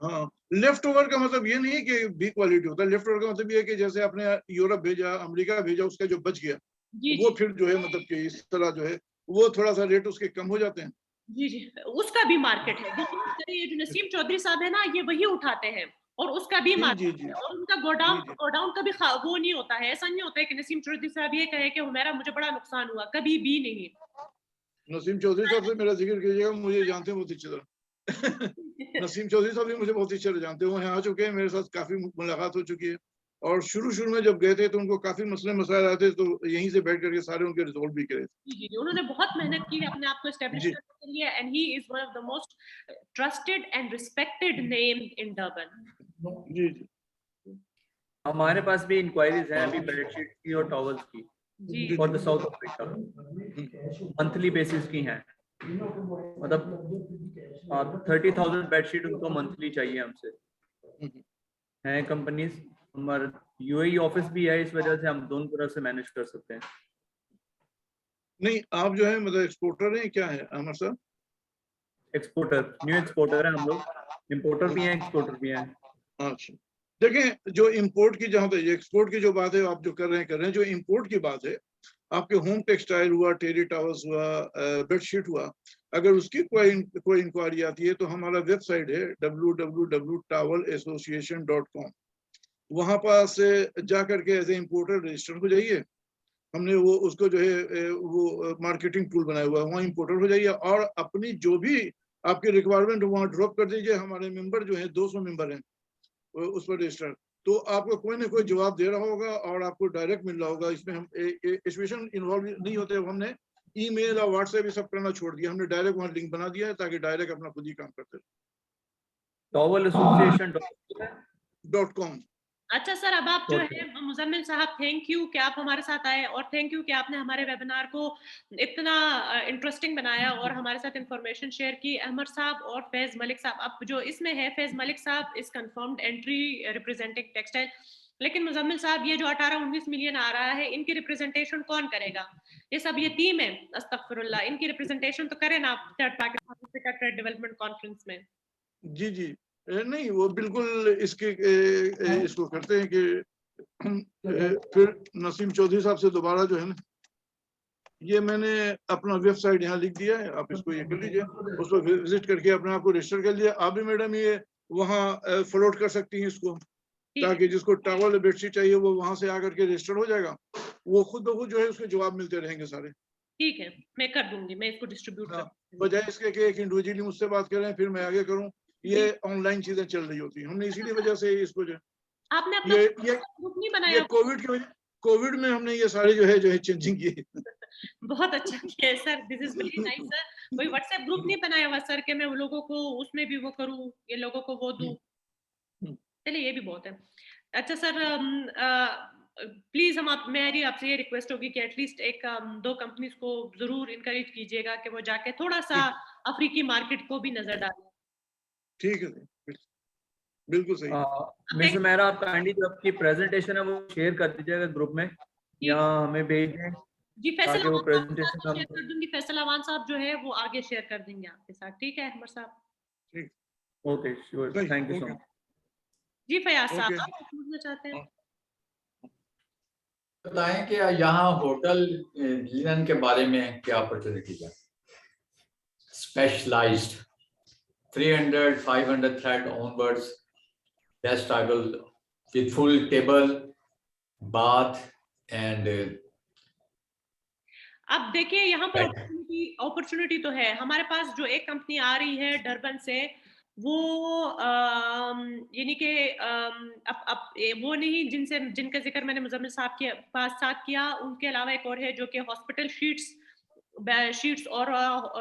हाँ, लेफ्ट ओवर का मतलब ये नहीं है कि बी क्वालिटी होता है, लेफ्ट ओवर का मतलब ये है कि जैसे आपने यूरोप भेजा, अमेरिका भेजा, उसका जो बच गया जी वो जी फिर जो है मतलब कि इस तरह जो है वो थोड़ा सा रेट उसके कम हो जाते हैं। जी जी, उसका भी मार्केट है। ये जो नसीम चौधरी साहब है ना, ये वही उठाते हैं, और उसका भी जी जी मार्केट जी है, और उनका जी जी। गोडाउन कभी वो नहीं होता है। ऐसा नहीं होता है कि नसीम चौधरी साहब ये कहे कि हुमैरा मुझे बड़ा नुकसान हुआ, कभी भी नहीं। नसीम चौधरी साहब से मेरा जिक्र कीजिएगा, मुझे जानते हैं बहुत अच्छी तरह। नसीम चौधरी साहब भी मुझे बहुत अच्छी तरह जानते हैं, वो यहाँ आ चुके हैं, मेरे साथ काफी मुलाकात हो चुकी है। और शुरू में जब गए थे तो उनको काफी मसले मसाइल आए थे, तो यहीं से बैठ करके सारे उनके रिजोल्व भी करे थे। जी जी, उन्होंने बहुत मेहनत की अपने आप को एस्टेब्लिश जी करने के लिए, and he is one of the most trusted and respected name in Durban. जी जी हमारे पास भी इंक्वायरीज हैं अभी बेडशीट की और टॉवल्स की जी for the South Africa, monthly basis की हैं। मतलब 30,000 बेडशीट उनको मंथली चाहिए हमसे। हैं कंपनीज, हमारा यूएई ऑफिस भी है, इस वजह से हम दोनों तरफ से मैनेज कर सकते हैं। नहीं, आप जो है मतलब एक्सपोर्टर हैं क्या है अमर साहब? एक्सपोर्टर, न्यू एक्सपोर्टर है हम लोग, इंपोर्टर भी हैं, एक्सपोर्टर भी हैं। अच्छा, देखें, जो इंपोर्ट की, जहां तक एक्सपोर्ट की जो बात है आप जो कर रहे हैं, जो इंपोर्ट की बात है, आपके होम टेक्सटाइल हुआ, टेरी टावर्स हुआ, बेडशीट हुआ, अगर उसकी कोई इंक्वायरी आती है तो हमारा वेबसाइट है www.towelassociation.com। वहां पास जा करके एज ए इंपोर्टर रजिस्टर हो जाइए। हमने वो उसको जो है वो मार्केटिंग टूल बनाया हुआ है, वहाँ इंपोर्टर हो जाइए और अपनी जो भी आपकी रिक्वायरमेंट वहाँ ड्रॉप कर दीजिए। हमारे मेंबर जो है 200 मेंबर हैं उस पर रजिस्टर, तो आपको कोई ना कोई जवाब दे रहा होगा और आपको डायरेक्ट मिल रहा होगा। इसमें हम एसोसिएशन इन्वॉल्व नहीं होते। हमने ईमेल और व्हाट्सएप ये सब करना छोड़ दिया, हमने डायरेक्ट वहाँ लिंक बना दिया है ताकि डायरेक्ट अपना खुद ही काम करते रहे। towelassociation.com। अच्छा सर, अब आप जो है मुजम्मिल साहब, थैंक यू कि आप हमारे साथ आए और थैंक यू कि आपने हमारे वेबिनार को इतना इंटरेस्टिंग बनाया और हमारे साथ इंफॉर्मेशन शेयर की। अहमद साहब और फैज मलिक साहब, अब जो इसमें है फैज मलिक साहब is confirmed entry representing textile, लेकिन मुजम्मिल साहब ये जो 18-19 मिलियन आ रहा है इनकी रिप्रेजेंटेशन कौन करेगा? ये सब ये टीम है, अस्तगफिरुल्लाह, इनकी रिप्रेजेंटेशन तो करें ना आप पाकिस्तान ट्रेड डेवलपमेंट कॉन्फ्रेंस में। जी जी, नहीं वो बिल्कुल इसको करते हैं कि फिर नसीम चौधरी साहब से दोबारा जो है ना, ये मैंने अपना वेबसाइट यहाँ लिख दिया है, आप इसको ये कर लीजिए, उस पर विजिट करके अपने आप को रजिस्टर कर लिया। आप भी मैडम ये वहाँ फ्लोट कर सकती हैं इसको, ताकि जिसको टॉवल बेडशीट चाहिए वो वहां से आकर के रजिस्टर हो जाएगा, वो खुद ब खुद जो है उसके जवाब मिलते रहेंगे सारे। ठीक है, मैं कर दूंगी, मैं इसको डिस्ट्रीब्यूट कर दूंगी। बजाय इसके कि एक इंडिविजुअली मुझसे बात करें फिर मैं आगे करूं, ये ऑनलाइन चीजें चल रही होती हैं। हमने इसीलिए वजह से इसको जो आपने अपना ग्रुप नहीं बनाया? ये कोविड में हमने ये सारे जो है चेंजिंग की। बहुत अच्छा किया है sir, this is very nice sir. कोई व्हाट्सएप ग्रुप नहीं बनाया हुआ सर कि मैं वो लोगों को उसमें भी वो करूं, ये लोगों को वो दूं। चलिए ये भी बहुत है। अच्छा सर, प्लीज हम आप मेरी आपसे ये रिक्वेस्ट होगी कि एटलीस्ट एक 2 कंपनीज को जरूर इनकरेज कीजिएगा कि वो जाके थोड़ा सा अफ्रीकी मार्केट को भी नजर डालें। ठीक है, बिल्कुल सही। मिस मेरा, आप काइंडली जो आपकी प्रेजेंटेशन है वो शेयर कर दीजिएगा ग्रुप में या हमें भेज दें। जी, फैसल वो अवान प्रेजेंटेशन साहब शेयर कर दूंगी, फैसल अवान साहब जो है वो आगे शेयर कर देंगे आपके साथ। ठीक है अहमद साहब? ठीक, okay sure, thank you so much. जी फयाज साहब, आप कुछ पूछना चाहते हैं? बताएं कि यहाँ होटल लिनन के बारे में क्या अपॉर्चुनिटीज है? Specialised 300-500 thread onwards, best tribal with full table, bath and अब देखिए यहाँ पर अपॉर्चुनिटी तो है। हमारे पास जो एक कंपनी आ रही है डरबन से, वो यानी कि वो नहीं जिनका जिक्र मैंने मुजम्मिल साहब के पास साथ किया, उनके अलावा एक और है जो कि हॉस्पिटल शीट्स और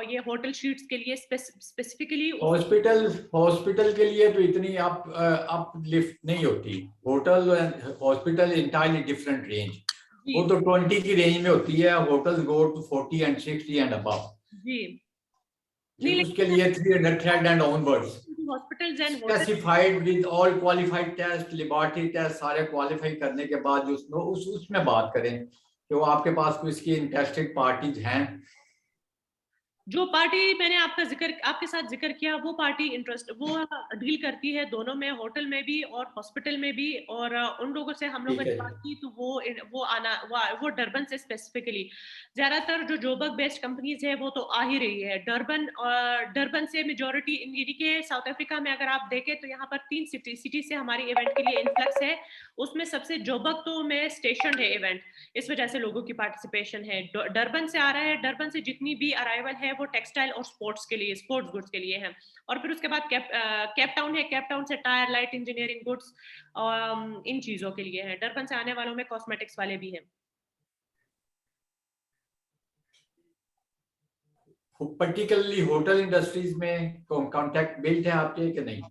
ये होटल शीट्स के लिए स्पेसिफिकली। हॉस्पिटल के लिए तो इतनी आप लिफ्ट नहीं होती। Hotel and hospital entirely different range, वो तो 20 की रेंज में होती है। Hotel go to 40 and 60 and above। जी, नहीं, उसके लिए 300 thread and onwards, hospitals and specified with all qualified test, laboratory test सारे क्वालिफाई करने के बाद जो उसमें बात करें कि वो आपके पास कोई इसकी इंटरेस्टेड पार्टीज हैं। जो पार्टी मैंने आपके साथ जिक्र किया, वो पार्टी वो डील करती है दोनों में, होटल में भी और हॉस्पिटल में भी। और उन लोगों से हम लोगों ने बात की तो वो डरबन से स्पेसिफिकली, ज्यादातर जो जोबक बेस्ड कंपनीज है वो तो आ ही रही है डरबन से मेजॉरिटी। यानी कि साउथ अफ्रीका में अगर आप देखें तो यहाँ पर 3 सिटी से हमारी इवेंट के लिए इन्फ्लक्स है। उसमें सबसे जोबक तो में स्टेशन है इवेंट, इस वजह से लोगों की पार्टिसिपेशन है। डरबन से आ रहा है, डरबन से जितनी भी अराइवल है वो टेक्सटाइल और स्पोर्ट्स गुड्स के लिए है। और फिर उसके बाद केप टाउन है, केप टाउन से tyre, light engineering goods in चीजों के लिए है। डरबन से आने वालों में कॉस्मेटिक्स वाले भी हैं। पर्टिकुलरली होटल इंडस्ट्रीज में कॉन्टेक्ट बिल्ड है आपके कि नहीं?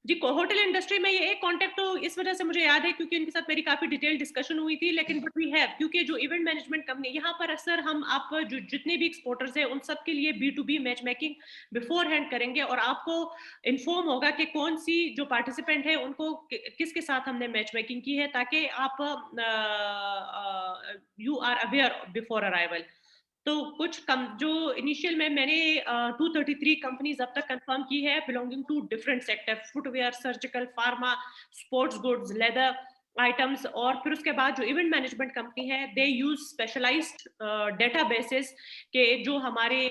जी, होटल इंडस्ट्री में ये एक कांटेक्ट तो इस वजह से मुझे याद है क्योंकि इनके साथ मेरी काफी डिटेल डिस्कशन हुई थी। लेकिन बट वी हैव, क्योंकि जो इवेंट मैनेजमेंट कंपनी यहाँ पर अक्सर हम आप जो जितने भी एक्सपोर्टर्स हैं उन सब के लिए B2B match making before hand करेंगे और आपको इन्फॉर्म होगा कि कौन सी जो पार्टिसिपेंट है उनको किसके साथ हमने मैच मेकिंग की है, ताकि आप you are aware before arrival. तो कुछ जो इनिशियल में मैंने 233 कंपनीज अब तक कंफर्म की है belonging to different sector, footwear, surgical, pharma, sports goods, leather items. और फिर उसके बाद जो इवेंट मैनेजमेंट कंपनी है, दे यूज स्पेशलाइज्ड डेटाबेसेस के जो हमारे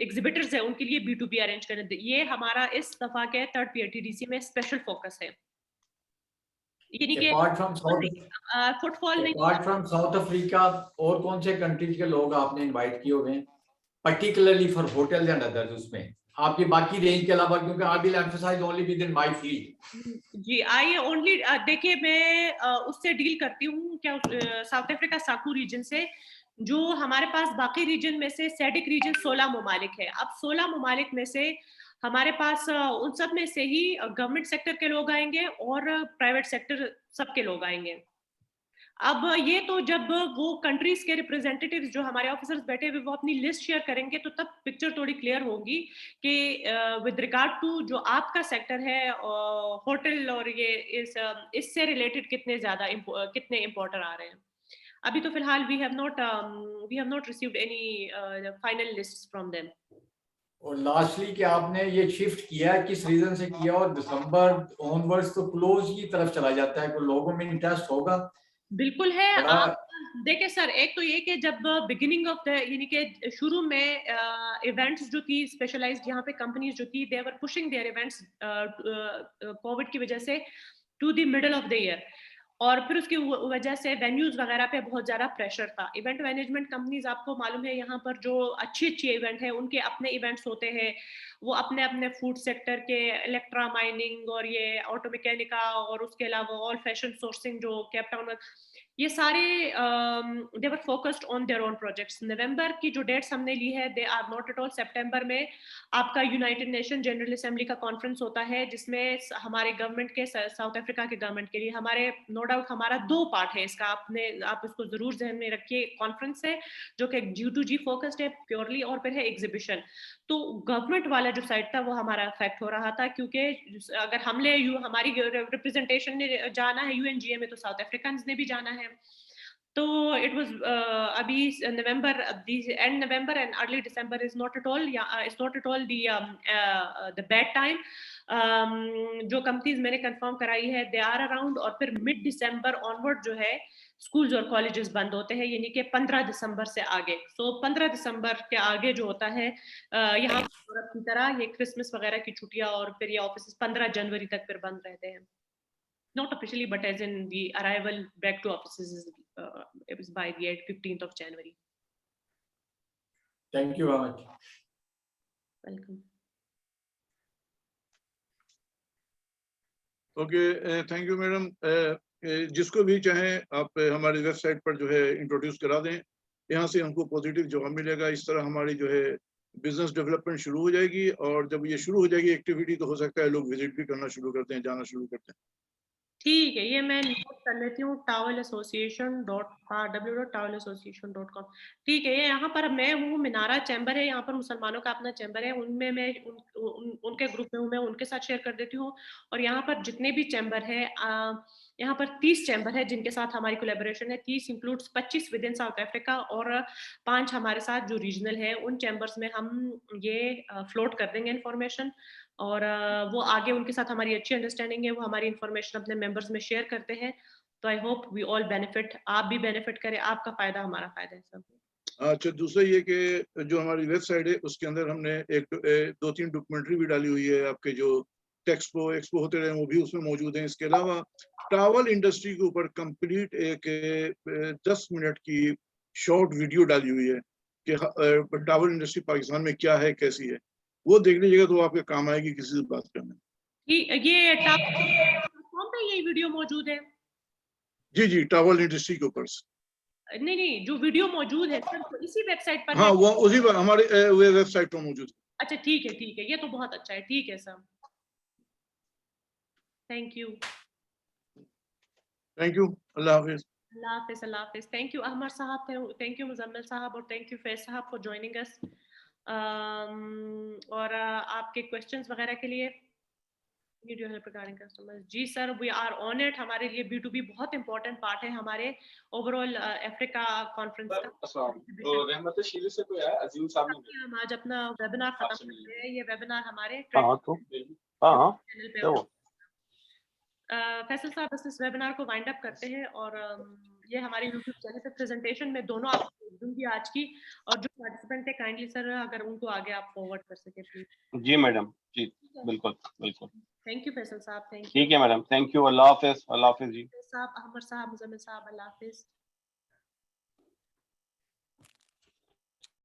एग्जिबिटर्स है उनके लिए B2B अरेंज करने। ये हमारा इस दफा के थर्ड PATDC में स्पेशल फोकस है। अपार्ट फुटफॉल नहीं, फ्रॉम साउथ अफ्रीका और कौन से कंट्रीज के लोग आपने इनवाइट किए हुए हैं particularly for hotels and others उसमें आपकी बाकी रेंज के अलावा, क्योंकि I will emphasise only within my field. जी आई ओनली देखिए मैं उससे डील करती हूँ क्या साउथ अफ्रीका साकू रीजन से। जो हमारे पास बाकी रीजन में से सैडिक रीजन 16 ममालिक है। अब 16 ममालिक में से हमारे पास उन सब में से ही गवर्नमेंट सेक्टर के लोग आएंगे और प्राइवेट सेक्टर सबके लोग आएंगे। अब ये तो जब वो कंट्रीज के रिप्रेजेंटेटिव्स जो हमारे ऑफिसर्स बैठे हुए वो अपनी लिस्ट शेयर करेंगे तो तब पिक्चर थोड़ी क्लियर होगी कि विद रिगार्ड टू जो आपका सेक्टर है होटल और ये इससे रिलेटेड कितने इंपोर्टर आ रहे हैं। अभी तो फिलहाल we have not received any final lists from them. और लास्टली कि आपने ये शिफ्ट किया है किस रीजन से किया, और दिसंबर ऑनवर्ड्स तो क्लोज की तरफ चला जाता है, कोई लोगों में इंटरेस्ट होगा? बिल्कुल है। आप देखिए सर, एक तो ये कि जब बिगिनिंग ऑफ द यानी कि शुरू में इवेंट्स जो थी स्पेशलाइज्ड यहाँ पे कंपनीज जो थी they were pushing their events COVID की वजह से to the middle of the year, और फिर उसकी वजह से वेन्यूज वगैरह पे बहुत ज्यादा प्रेशर था। इवेंट मैनेजमेंट कंपनीज आपको मालूम है यहाँ पर जो अच्छी इवेंट है उनके अपने इवेंट्स होते हैं, वो अपने अपने फूड सेक्टर के, इलेक्ट्रा माइनिंग और ये ऑटो मैकेनिका और उसके अलावा ऑल फैशन सोर्सिंग जो केप टाउन, ये सारे they were focused on their own projects. नवंबर की जो डेट्स हमने ली है they are not at all. सितंबर में आपका यूनाइटेड नेशन जनरल असेंबली का कॉन्फ्रेंस होता है जिसमें हमारे गवर्नमेंट के, साउथ अफ्रीका के गवर्नमेंट के लिए हमारे नो डाउट हमारा 2 पार्ट है इसका, आप इसको जरूर जहन में रखिए। कॉन्फ्रेंस है जो कि G2G फोकस्ड है प्योरली, और फिर है एग्जीबिशन। तो गवर्नमेंट वाला जो साइड था वो हमारा अफेक्ट हो रहा था, क्योंकि अगर हमारी रिप्रेजेंटेशन ने जाना है UNGA में तो साउथ अफ्रीकन ने भी जाना है। तो इट वाज अभी November, and November and early December is not at all the bad time. जो कंपनीज मैंने कंफर्म कराई है दे आर अराउंड, और फिर मिड दिसंबर ऑनवर्ड जो है स्कूल्स और कॉलेजेस बंद होते हैं, यानी कि 15 दिसंबर से आगे। सो 15 दिसंबर के आगे जो होता है यहाँ यूरोप की तरह ये क्रिसमस वगैरह की छुट्टियां, और फिर ये ऑफिस 15 जनवरी तक फिर बंद रहते हैं। Not officially, but as in the arrival back to offices it was by the 15th of January. Thank you very much. Welcome. Okay, thank you madam. जिसको भी चाहे आप हमारी वेबसाइट पर जो है इंट्रोड्यूस करा दें, यहाँ से हमको पॉजिटिव जवाब मिलेगा। इस तरह हमारी जो है बिजनेस डेवलपमेंट शुरू हो जाएगी, और जब ये शुरू हो जाएगी एक्टिविटी तो हो सकता है लोग विजिट भी करना शुरू करते हैं, जाना शुरू करते हैं। ठीक है, ये मैं नोट कर लेती हूँ www.towelassociation.com। ठीक है, ये यहाँ पर मैं हूँ, मिनारा चैम्बर है, यहाँ पर मुसलमानों का अपना चैम्बर है, उनमें मैं उनके ग्रुप में हूँ, मैं उनके साथ शेयर कर देती हूँ। और यहाँ पर जितने भी चैम्बर है, यहाँ पर 30 चैम्बर है जिनके साथ हमारी कोलैबोरेशन है। 30 includes 25 with in south Africa और 5 हमारे साथ जो रीजनल है। उन चैम्बर्स में हम ये फ्लोट कर देंगे इन्फॉर्मेशन, और वो आगे उनके साथ हमारी अच्छी अंडरस्टैंडिंग है, वो हमारी इन्फॉर्मेशन अपने मेंबर्स में शेयर करते हैं। तो I hope we all benefit, आप भी बेनिफिट करें, आपका फायदा हमारा फायदा है सब। अच्छा, दूसरा ये कि जो हमारी वेबसाइट है उसके अंदर हमने 2-3 डॉक्यूमेंट्री भी डाली हुई है। आपके जो एक्सपो होते रहे वो भी उसमें मौजूद हैं। इसके अलावा ट्रैवल इंडस्ट्री के ऊपर कंप्लीट एक 10 मिनट की शॉर्ट वीडियो डाली हुई है कि ट्रैवल इंडस्ट्री पाकिस्तान में क्या है, कैसी है। वो देख लीजिएगा तो आपके काम आएगी किसी से बात करने। ये प्लेटफॉर्म पे ये वीडियो मौजूद है? जी जी, ट्रैवल इंडस्ट्री के ऊपर। नहीं, जो वीडियो मौजूद है सर तो इसी वेबसाइट पर हाँ, है? वो उसी पर हमारे वेबसाइट पर मौजूद है। अच्छा ठीक है, ये तो बहुत अच्छा है। ठीक है sir, thank you. Thank you, अल्लाह हाफिज। अल्लाह हाफिज। थैंक यू अहमद साहब, थैंक यू मुजम्मिल साहब, और थैंक यू फैज साहब फॉर ज्वाइनिंग अस। और आपके क्वेश्चंस वगैरह के लिए need your help regarding customers. जी sir, we are on it. हमारे लिए B2B बहुत इंपॉर्टेंट पार्ट है हमारे ओवरऑल अफ्रीका कॉन्फ्रेंस का। तो रहमत शीली से कोई आया, अजीम साहब ने हम आज अपना वेबिनार खत्म करते हैं। ये वेबिनार हमारे हाँ तो हाँ चैनल पे क्या हुआ? फैसल साहब बस इस वेबिनार को वाइंड अप करते हैं और ये हमारे YouTube चैनल पे प्रेजेंटेशन में दोनों आपको दूंगी आज की, और जो पार्टिसिपेंट है काइंडली सर अगर उनको आगे आप फॉरवर्ड कर सके प्लीज। जी मैडम, जी बिल्कुल बिल्कुल। थैंक यू फैसल साहब, थैंक यू। ठीक है मैडम, थैंक यू। अल्लाह हाफिज। अल्लाह हाफिज जी। साहब, अहमद साहब, मुजम्मिल साहब, अल्लाह हाफिज।